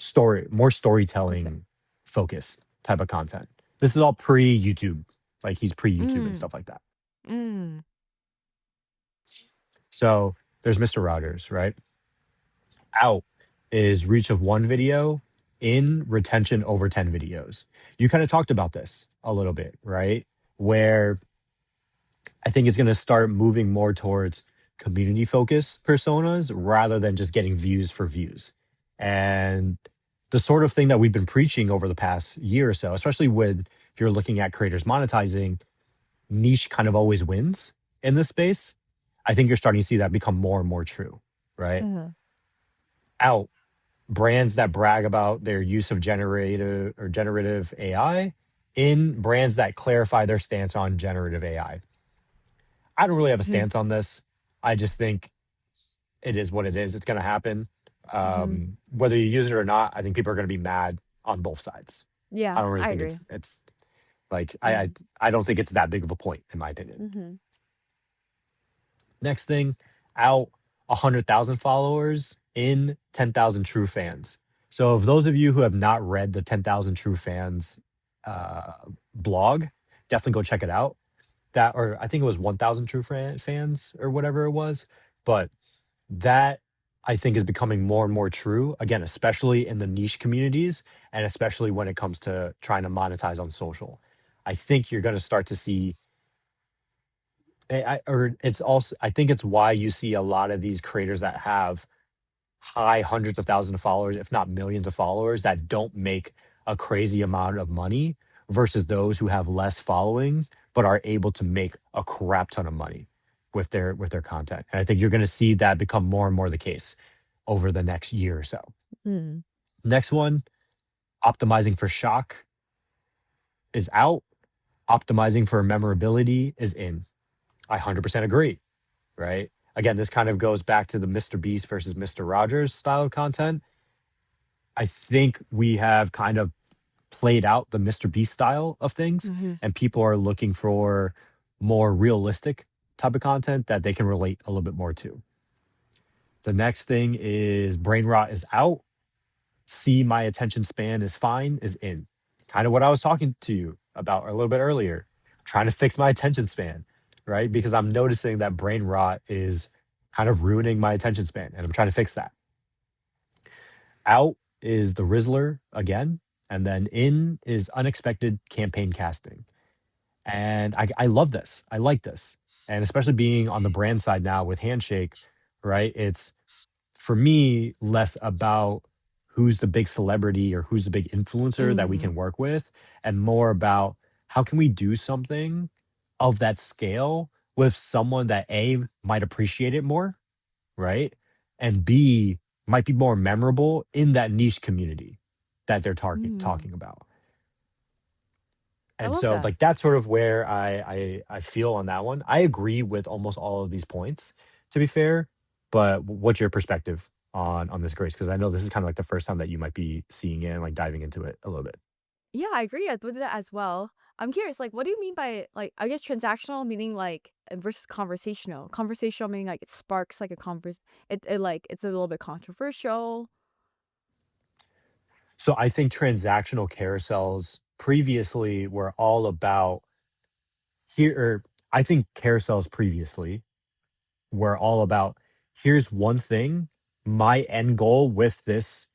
Okay. storytelling focused type of content. This is all pre YouTube, like he's pre YouTube and Mm. stuff like that. Mm. So there's Mr. Rogers, right? Out is reach of one video, in retention over 10 videos. You kind of talked about this a little bit, right? Where I think it's going to start moving more towards community focused personas rather than just getting views for views. And the sort of thing that we've been preaching over the past year or so, especially when you're looking at creators monetizing, niche kind of always wins in this space. I think you're starting to see that become more and more true, right? Mhm. Out brands that brag about their use of generative AI in brands that clarify their stance on generative AI. I don't really have a Mhm. stance on this. I just think it is what it is. It's going to happen. Mhm. Whether you use it or not, I think people are going to be mad on both sides. I Yeah, don't really I think agree. it's like Mhm. I don't think it's that big of a point in my opinion. Mhm. Next thing, out 100,000 followers in 10,000 true fans. So, if those of you who have not read the 10,000 true fans uh, blog, definitely go check it out. That, or I think it was 1,000 true fans or whatever it was. But that I think is becoming more and more true, again, especially in the niche communities and especially when it comes to trying to monetize on social. I think you're going to start to see or it's also I think it's why you see a lot of these creators that have high hundreds of thousands of followers, if not millions of followers, that don't make a crazy amount of money versus those who have less following but are able to make a crap ton of money with their content. And I think you're going to see that become more and more the case over the next year or so. Mm. Next one, optimizing for shock is out, optimizing for memorability is in. I 100% agree. Right? Again, this kind of goes back to the Mr. Beast versus Mr. Rogers style of content. I think we have kind of played out the Mr. Beast style of things, Mhm. and people are looking for more realistic type of content that they can relate a little bit more to. The next thing is brain rot is out. See my attention span is fine is in. Kind of what I was talking to you about a little bit earlier. I'm trying to fix my attention span, right? Because I'm noticing that brain rot is kind of ruining my attention span and I'm trying to fix that. Out is the Rizzler again, and then in is unexpected campaign casting. And I love this. I like this. And especially being on the brand side now with Handshake, right? It's for me less about who's the big celebrity or who's the big influencer that we Mm. can work with and more about how can we do something of that scale with someone that A might appreciate it more, right? And B might be more memorable in that niche community that they're Mm. talking about. I And love so that. like that's sort of where I feel on that one. I agree with almost all of these points, to be fair. But what's your perspective on this, Grace? Because I know this is kind of like the first time that you might be seeing it and like diving into it a little bit. Yeah, I agree with that as well. I'm curious, like, what do you mean by like? I guess transactional meaning like versus conversational. Conversational meaning like it sparks like a converse. It like it's a little bit controversial. So I think transactional carousels previously were all about here. Or I think carousels previously were all about here's one thing. My end goal with this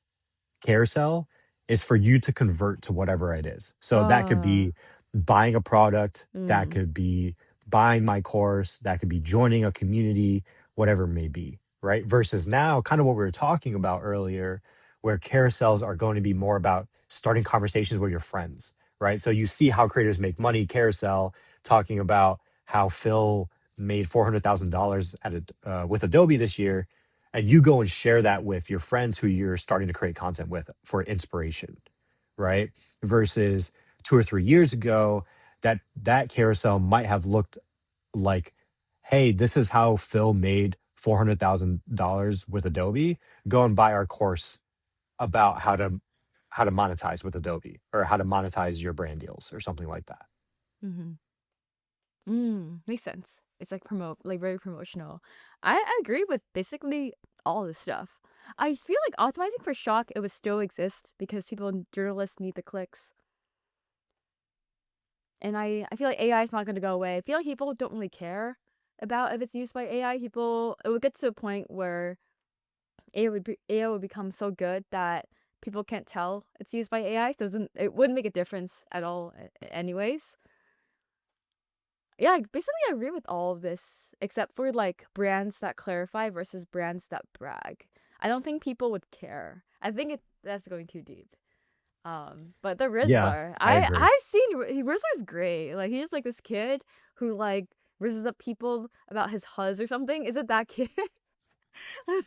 carousel is for you to convert to whatever it is. So that could Uh. be buying a product, that Mm. could be buying my course, that could be joining a community, whatever it may be, right? Versus now, kind of what we were talking about earlier, where carousels are going to be more about starting conversations with your friends, right? So you see how creators make money, carousel, talking about how Phil made $400,000 at with Adobe this year, and you go and share that with your friends who you're starting to create content with for inspiration, right? Versus 2 or 3 years ago, that carousel might have looked like, hey, this is how Phil made $400,000 with Adobe. Go and buy our course about how to monetize with Adobe or how to monetize your brand deals or something like that. Mm-hmm. Makes sense. It's like like very promotional. I agree with basically all this stuff. I feel like optimizing for shock it would still exist because people journalists need the clicks. And I feel like AI is not gonna go away. I feel like people don't really care about if it's used by AI. People it would get to a point where AI would become so good that people can't tell it's used by AI. So it wouldn't make a difference at all anyways. Yeah, I basically agree with all of this, except for like brands that clarify versus brands that brag. I don't think people would care. I think that's going too deep. But the Yeah, Rizzler, I agree. I've seen Rizzler's great. Like he's just like this kid who like rizzes up people about his huzz or something. Is it that kid?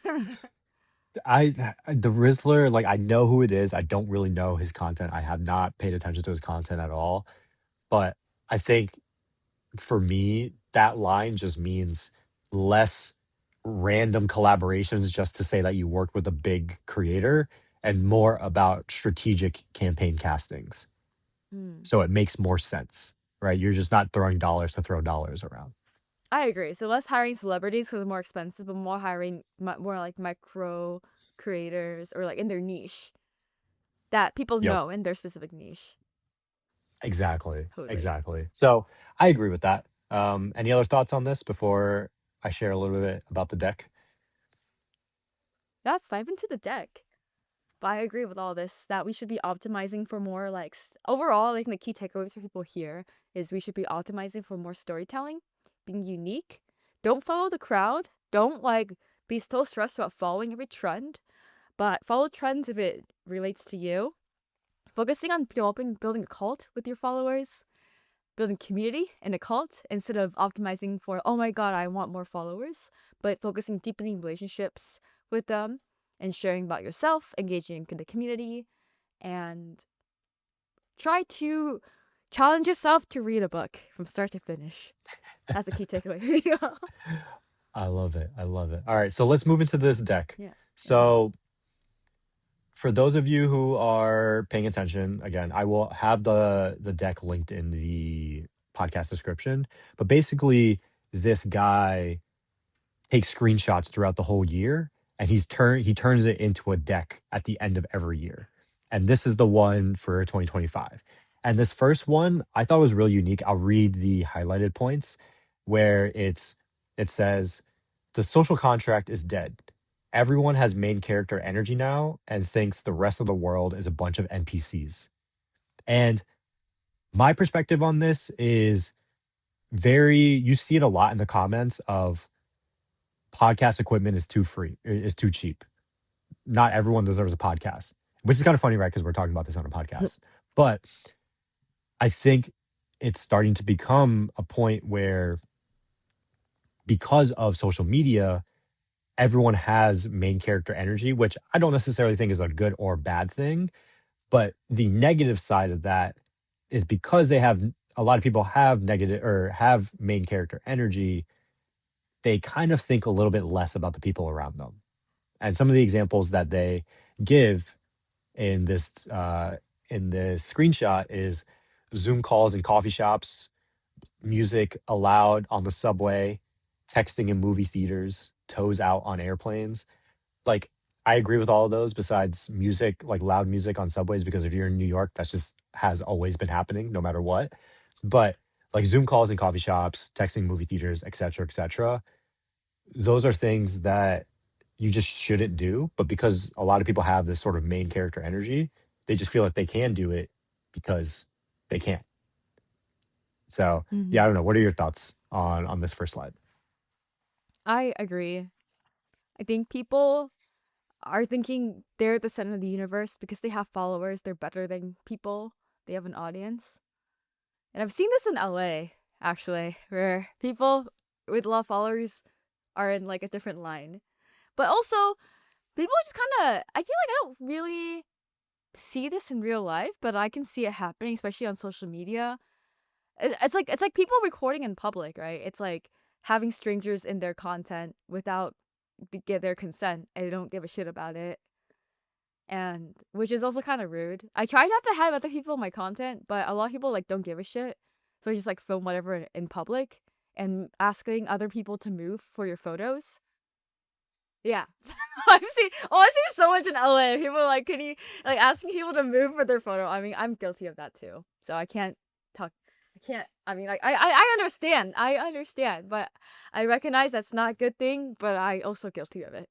The Rizzler, like I know who it is. I don't really know his content. I have not paid attention to his content at all. But I think for me, that line just means less random collaborations just to say that you worked with a big creator and more about strategic campaign castings. Hmm. So it makes more sense, right? You're just not throwing dollars to throw dollars around. I agree. So less hiring celebrities because they're more expensive, but more hiring more like micro creators or like in their niche that people Yep. know in their specific niche. Exactly. Totally. Exactly. So I agree with that. Any other thoughts on this before I share a little bit about the deck? Let's dive into the deck. But I agree with all this that we should be optimizing for more like overall, like the key takeaways for people here is we should be optimizing for more storytelling, being unique. Don't follow the crowd. Don't like be so stressed about following every trend, but follow trends if it relates to you. Focusing on building a cult with your followers, building community in a cult instead of optimizing for, oh my god, I want more followers, but focusing deepening relationships with them and sharing about yourself, engaging in the community, and try to challenge yourself to read a book from start to finish. That's a key takeaway. I love it. I love it. All right, so let's move into this deck. Yeah. Yeah. So for those of you who are paying attention, again, I will have the deck linked in the podcast description. But basically, this guy takes screenshots throughout the whole year, and he turns it into a deck at the end of every year. And this is the one for 2025. And this first one I thought was really unique. I'll read the highlighted points where it says the social contract is dead. Everyone has main character energy now and thinks the rest of the world is a bunch of NPCs. And my perspective on this is you see it a lot in the comments of podcast equipment is too free, is too cheap. Not everyone deserves a podcast, which is kind of funny, right? Because we're talking about this on a podcast. But I think it's starting to become a point where, because of social media, everyone has main character energy, which I don't necessarily think is a good or bad thing. But the negative side of that is because a lot of people have negative or have main character energy, they kind of think a little bit less about the people around them. And some of the examples that they give in this screenshot is Zoom calls in coffee shops, music allowed on the subway, texting in movie theaters, toes out on airplanes. Like I agree with all of those besides music, like loud music on subways, because if you're in New York, that's just has always been happening no matter what. But like Zoom calls in coffee shops, texting movie theaters, et cetera, those are things that you just shouldn't do. But because a lot of people have this sort of main character energy, they just feel like they can do it because they can. So yeah, Hmm. I don't know. What are your thoughts on this first slide? I agree. I think people are thinking they're the center of the universe because they have followers. They're better than people. They have an audience. And I've seen this in LA, actually, where people with a lot of followers are in like a different line. But also, people just kind of, I feel like I don't really see this in real life, but I can see it happening, especially on social media. It's like people recording in public, right? It's like having strangers in their content without get their consent and they don't give a shit about it, and which is also kind of rude. I try not to have other people in my content, but a lot of people like don't give a shit, so I just like film whatever in public and asking other people to move for your photos. Yeah, I've seen so much in LA. People like, can you like asking people to move for their photo? I mean, I'm guilty of that too, so I can't talk. I can't. I mean, like, I understand. I understand, but I recognize that's not a good thing. But I also guilty of it.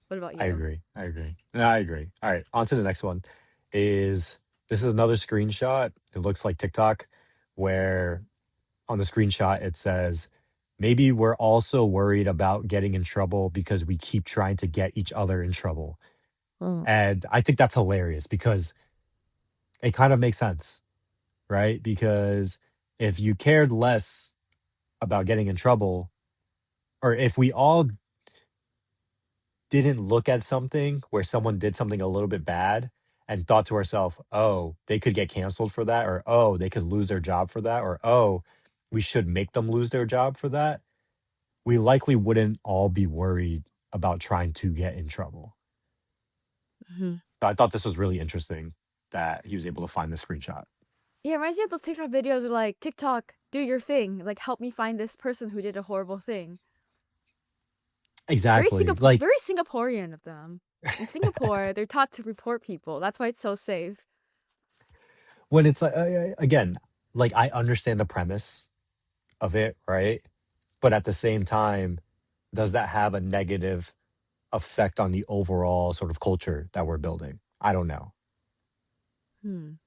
What about I you? agree. I agree. No, I agree. All right, on to the next one. Is this is another screenshot? It looks like TikTok, where on the screenshot it says, "Maybe we're also worried about getting in trouble because we keep trying to get each other in trouble." Mm. And I think that's hilarious because it kind of makes sense, right? Because if you cared less about getting in trouble, or if we all didn't look at something where someone did something a little bit bad and thought to ourselves, "Oh, they could get canceled for that," or "Oh, they could lose their job for that," or "Oh, we should make them lose their job for that," we likely wouldn't all be worried about trying to get in trouble. Mhm. So I thought this was really interesting that he was able to find the screenshot. Yeah, it reminds me of those TikTok videos where like TikTok, do your thing. Like help me find this person who did a horrible thing. Exactly. Like Very Singaporean of them. In Singapore, they're taught to report people. That's why it's so safe. when it's like again, like I understand the premise of it, right? But at the same time, does that have a negative effect on the overall sort of culture that we're building? I don't know. Hmm.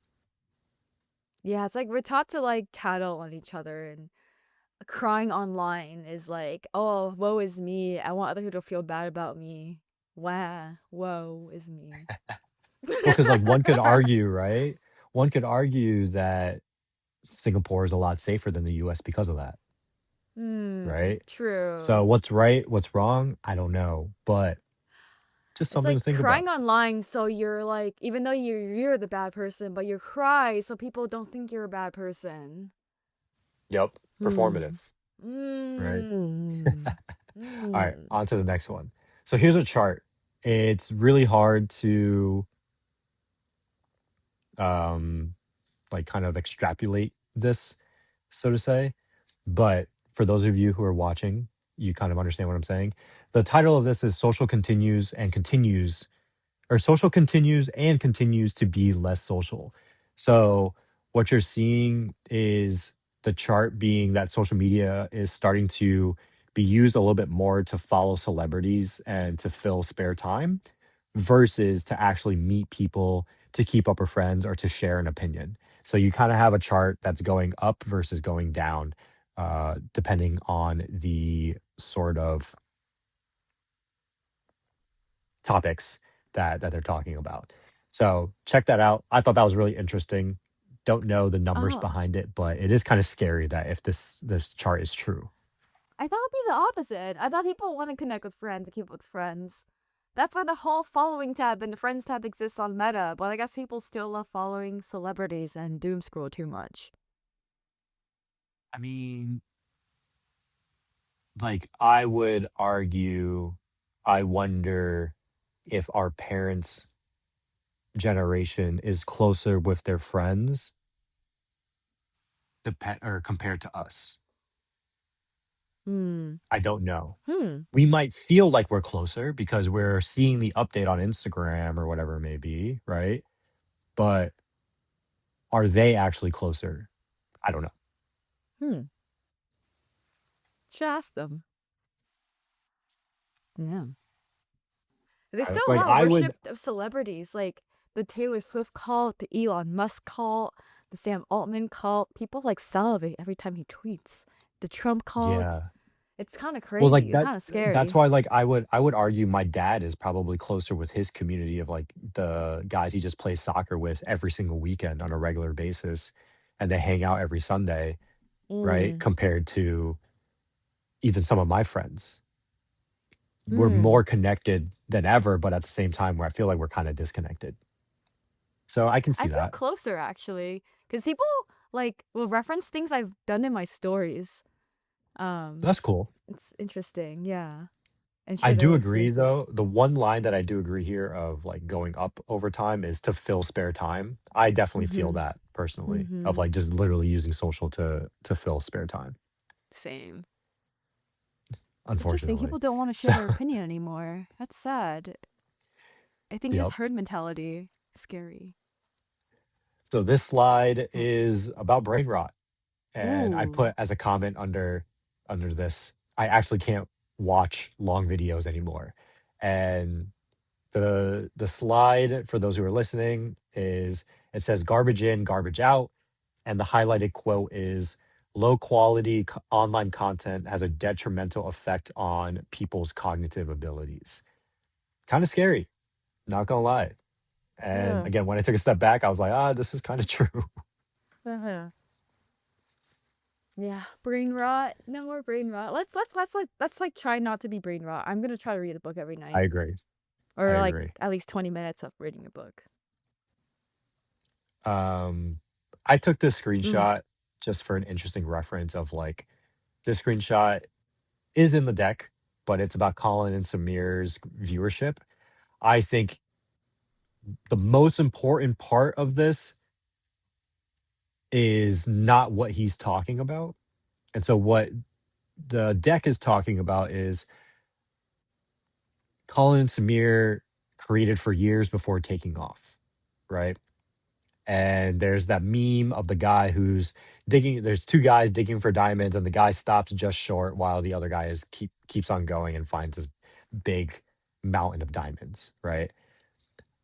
Yeah, it's like we're taught to like tattle on each other and crying online is like, oh, woe is me. I want other people to feel bad about me. Wah, woe is me. Well, because like one could argue, right? One could argue that Singapore is a lot safer than the US because of that, Hmm, right? So true. what's right, what's wrong, I don't know, but just It's something like to think about. crying online, so you're like, even though you're the bad person, but you cry so people don't think you're a bad person. Yep, Hmm. performative, right? Mm. All right, Mm. on to the next one. So here's a chart. It's really hard to um like kind of extrapolate this, so to say. But for those of you who are watching, you kind of understand what I'm saying. The title of this is Social continues and continues to be less social. So what you're seeing is the chart being that social media is starting to be used a little bit more to follow celebrities and to fill spare time versus to actually meet people, to keep up with friends, or to share an opinion. So you kind of have a chart that's going up versus going down, depending on the sort of topics that they're talking about. So check that out. I thought that was really interesting. Don't know the numbers Oh, behind it, but it is kind of scary that if this chart is true. I thought it'd be the opposite. I thought people want to connect with friends and keep up with friends. That's why the whole following tab and the friends tab exists on Meta, but I guess people still love following celebrities and doom scroll too much. I mean, like I would argue, I wonder if our parents' generation is closer with their friends depend or compared to us. Hmm. I don't know. Hmm. We might feel like we're closer because we're seeing the update on Instagram or whatever it may be, right? But are they actually closer? I don't know. Hmm. Should ask them. Yeah. There's still a Like lot of I worship would, of celebrities, like the Taylor Swift cult, the Elon Musk cult, the Sam Altman cult. People like salivate every time he tweets. The Trump cult. yeah. It's kind of Well, crazy. like It's that. kind of That's scary. why, like, I would argue my dad is probably closer with his community of like the guys he just plays soccer with every single weekend on a regular basis, and they hang out every Sunday, right? Mm. Compared to even some of my friends, we're Hmm. more connected than ever, but at the same time, where I feel like we're kind of disconnected. So I can I see feel that. closer actually, because people like will reference things I've done in my stories. Um, That's cool. it's interesting, yeah, and I share do their agree experiences. though. The one line that I do agree here of like going up over time is to fill spare time. I definitely feel Mm-hmm. that personally of Mm-hmm. like just literally using social to fill spare time, Same. It's interesting. unfortunately. People don't want to share So their opinion anymore. That's sad. I think yep. just herd mentality. Scary. So this slide Mm. is about brain rot. And I Ooh. put as a comment under this, I actually can't watch long videos anymore. And the slide, for those who are listening, is it says garbage in, garbage out, and the highlighted quote is low quality online content has a detrimental effect on people's cognitive abilities. Kind of scary, not gonna lie. And Uh, again, when I took a step back, I was like, ah, this is kind of true. uh-huh. Yeah, brain rot. No more brain rot. Let's try not to be brain rot. I'm gonna try to read a book every I night, agree. I or like agree. at least 20 minutes of reading a book. Um, I took this Mm. screenshot just for an interesting reference of like this screenshot is in the deck, but it's about Colin and Samir's viewership. I think the most important part of this is not what he's talking about. And so what the deck is talking about is Colin and Samir created for years before taking off, right? And there's that meme of the guy who's digging. There's two guys digging for diamonds, and the guy stops just short while the other guy keeps on going and finds this big mountain of diamonds, right?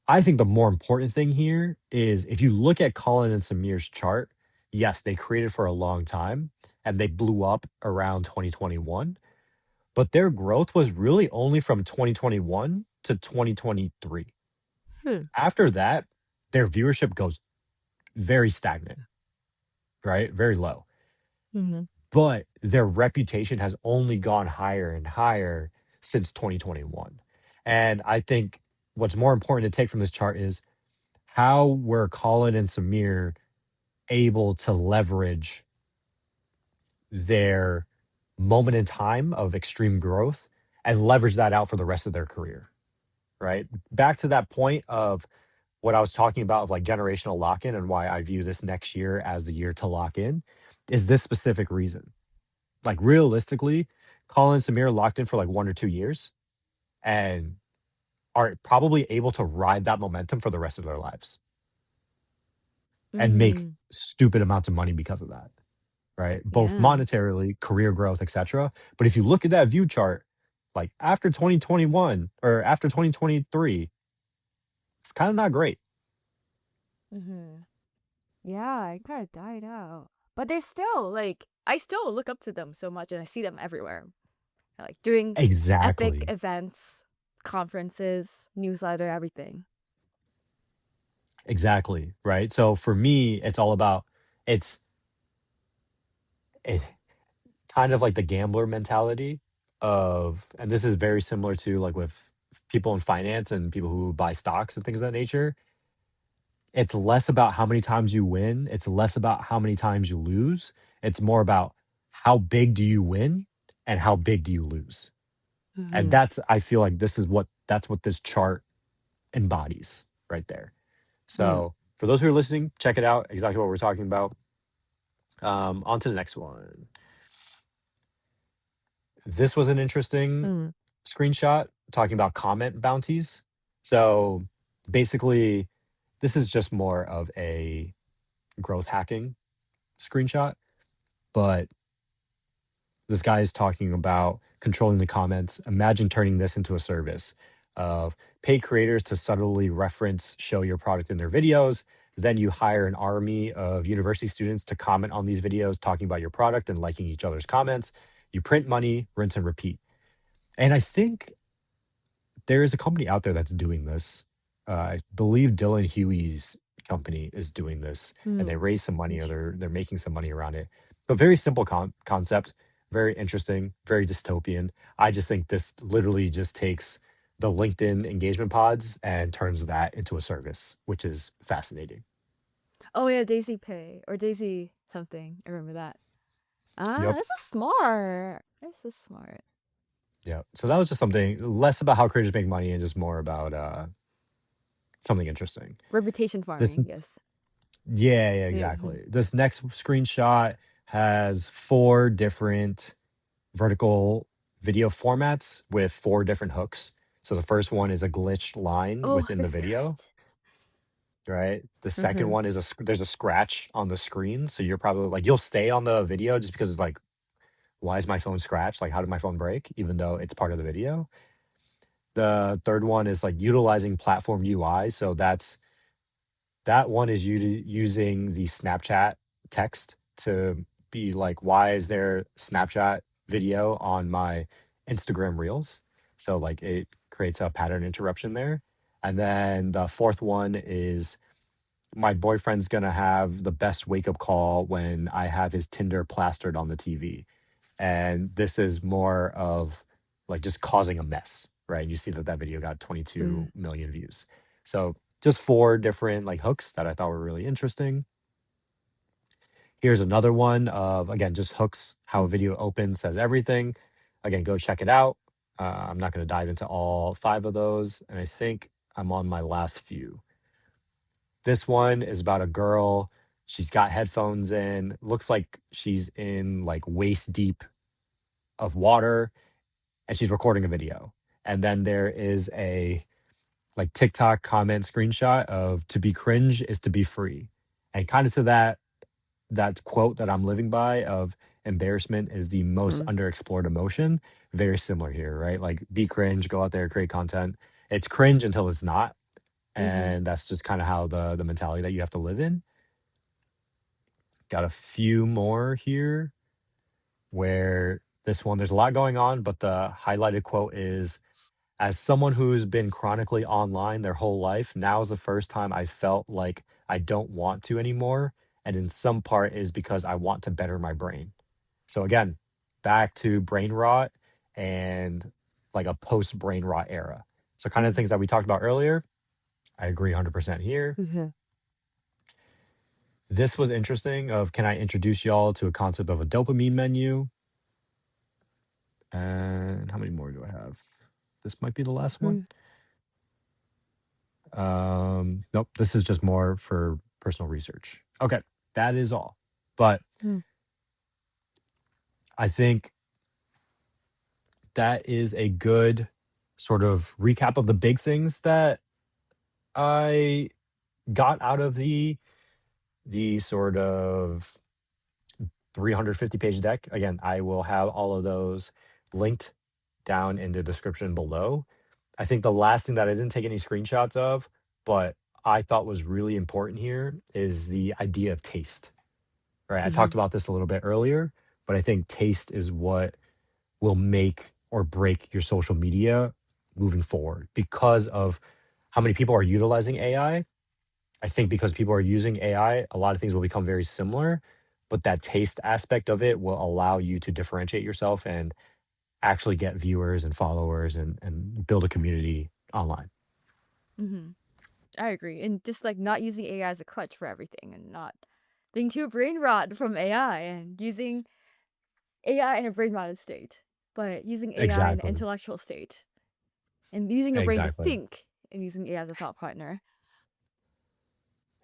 I think the more important thing here is if you look at Colin and Samir's chart, yes, they created for a long time and they blew up around 2021, but their growth was really only from 2021 to 2023. Hmm. After that, their viewership goes very stagnant, right? Very low. Mm-hmm. But their reputation has only gone higher and higher since 2021. And I think what's more important to take from this chart is how were Colin and Samir able to leverage their moment in time of extreme growth and leverage that out for the rest of their career, right? Back to that point of what I was talking about of like generational lock in and why I view this next year as the year to lock in is this specific reason. Like realistically, Colin and Samir locked in for like 1 or 2 years and are probably able to ride that momentum for the rest of their lives and make Mm. stupid amounts of money because of that, right? Both Yeah. monetarily, career growth, etc. But if you look at that view chart, like after 2021 or after 2023, it's kind of not great. Mm-hmm. Yeah, it kind of died out. But they're still like I still look up to them so much, and I see them everywhere. Like doing epic Exactly. events, conferences, newsletter, everything. Exactly. Right. So for me, it's all about it's it kind of like the gambler mentality of, and this is very similar to like with people in finance and people who buy stocks and things of that nature. It's less about how many times you win. It's less about how many times you lose. It's more about how big do you win and how big do you lose. And Mm-hmm. that's, I feel like that's what this chart embodies right there. Hmm. So for those who are listening, check it out. Exactly what we're talking about. On to the next one. This was an interesting Mm. screenshot talking about comment bounties. So basically, this is just more of a growth hacking screenshot, but this guy is talking about controlling the comments. Imagine turning this into a service of pay creators to subtly reference, show your product in their videos. Then you hire an army of university students to comment on these videos, talking about your product and liking each other's comments. You print money, rinse and repeat. And I think there is a company out there that's doing this. I believe Dylan Huey's company is doing this, and they Mm. raised some money, or they're making some money around it. But very simple concept, very interesting, very dystopian. I just think this literally just takes the LinkedIn engagement pods and turns that into a service, which is fascinating. Oh yeah, Daisy Pay or Daisy something. I remember that. Ah, Yep. this is smart. This is smart. Yeah. So that was just something less about how creators make money and just more about something interesting. Reputation This farming, yes. Yeah, yeah, Mm-hmm. exactly. This next screenshot has four different vertical video formats with four different hooks. So the first one is a glitched line Oh, within the the video, scratch. right? The second Mm-hmm. one is there's a scratch on the screen, so you're probably like you'll stay on the video just because it's like, why is my phone scratched? Like, how did my phone break? Even though it's part of the video. The third one is like utilizing platform UI. So that one is using the Snapchat text to be like, why is there Snapchat video on my Instagram Reels? So like it creates a pattern interruption there. And then the fourth one is my boyfriend's gonna have the best wake up call when I have his Tinder plastered on the TV. And this is more of like just causing a mess, right? You see that that video got 22 Mm. million views. So just four different like hooks that I thought were really interesting. Here's another one of again just hooks. How a Mm. video opens says everything. Again, go check it out. I'm not going to dive into all five of those, and I think I'm on my last few. This one is about a girl. She's got headphones in. Looks like she's in like waist deep of water and she's recording a video. And then there is a like TikTok comment screenshot of to be cringe is to be free. And kind of to that quote that I'm living by of embarrassment is the most Mm. underexplored emotion. Very similar here, right? Like be cringe, go out there, create content. It's cringe until it's not. Mhm. And that's just kind of how the mentality that you have to live in. Got a few more here where this one, there's a lot going on, but the highlighted quote is as someone who's been chronically online their whole life, now is the first time I felt like I don't want to anymore. And in some part is because I want to better my brain. So again, back to brain rot and like a post brain rot era. So kind of Mm. things that we talked about earlier, I agree 100% here. Mhm. This was interesting of can I introduce y'all to a concept of a dopamine menu? And how many more do I have? This might be the last one. Mm. Nope, this is just more for personal research. Okay, that is all. But Mm. I think that is a good sort of recap of the big things that I got out of the sort of 350-page deck. Again, I will have all of those linked down in the description below. I think the last thing that I didn't take any screenshots of, but I thought was really important here is the idea of taste, right? I talked Mhm. about this a little bit earlier, but I think taste is what will make or break your social media moving forward because of how many people are utilizing AI. I think because people are using AI, a lot of things will become very similar, but that taste aspect of it will allow you to differentiate yourself and actually get viewers and followers and build a community online. Mhm. I agree. And just like not using AI as a crutch for everything and not being too brain rot from AI and using AI in a brain rotted state, but using AI in an Exactly. intellectual state and using a brain to Exactly. think and using AI as a thought partner.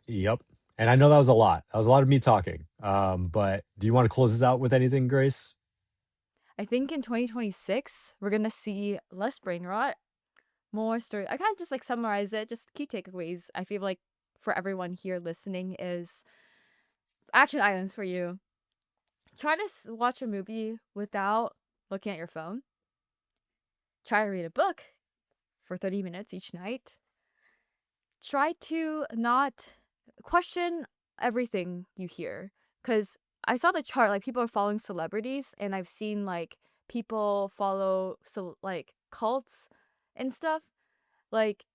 Yep. And I know that was a lot. That was a lot of me talking. But do you want to close this out with anything, Grace? I think in 2026, we're going to see less brain rot, more story. I kind of just like summarize it, just key takeaways. I feel like for everyone here listening is action items for you. Try to watch a movie without looking at your phone. Try to read a book for 30 minutes each night. Try to not question everything you hear. Because I saw the chart, like people are following celebrities, and I've seen like people follow so like cults and stuff. Like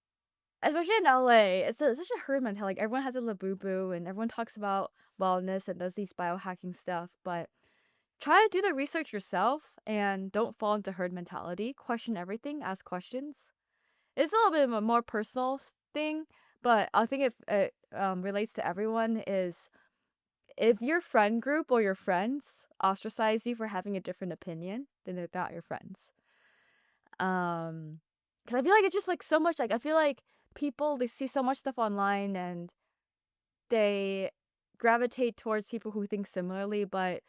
especially in LA, such a herd mentality. Like everyone has a labubu, and everyone talks about wellness and does these biohacking stuff. But try to do the research yourself and don't fall into herd mentality. Question everything. Ask questions. It's a little bit of a more personal thing, but I think if it relates to everyone is if your friend group or your friends ostracize you for having a different opinion, then they're not your friends. Because I feel like it's just like so much. Like I feel like people they see so much stuff online and they gravitate towards people who think similarly, but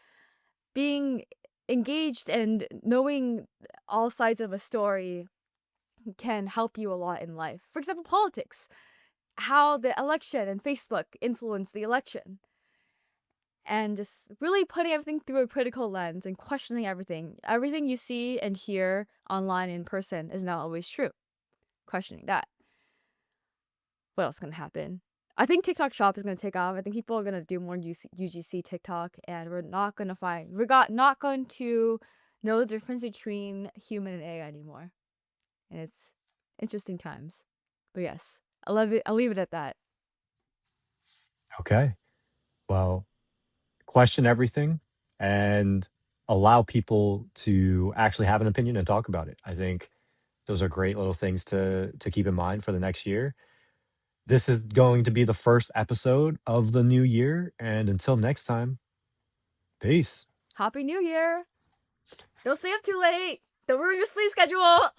being engaged and knowing all sides of a story can help you a lot in life. For example, politics, how the election and Facebook influence the election, and just really putting everything through a critical lens and questioning everything. Everything you see and hear online in person is not always true. questioning that. What else is gonna happen? I think TikTok Shop is gonna take off. I think people are gonna do more UGC TikTok, and not going to know the difference between human and AI anymore. And it's interesting times. But yes, I love it. I'll leave it at that. Okay. Well, question everything and allow people to actually have an opinion and talk about it. I think those are great little things to keep in mind for the next year. This is going to be the first episode of the new year, and until next time, peace. Happy New Year! Don't stay up too late. Don't ruin your sleep schedule.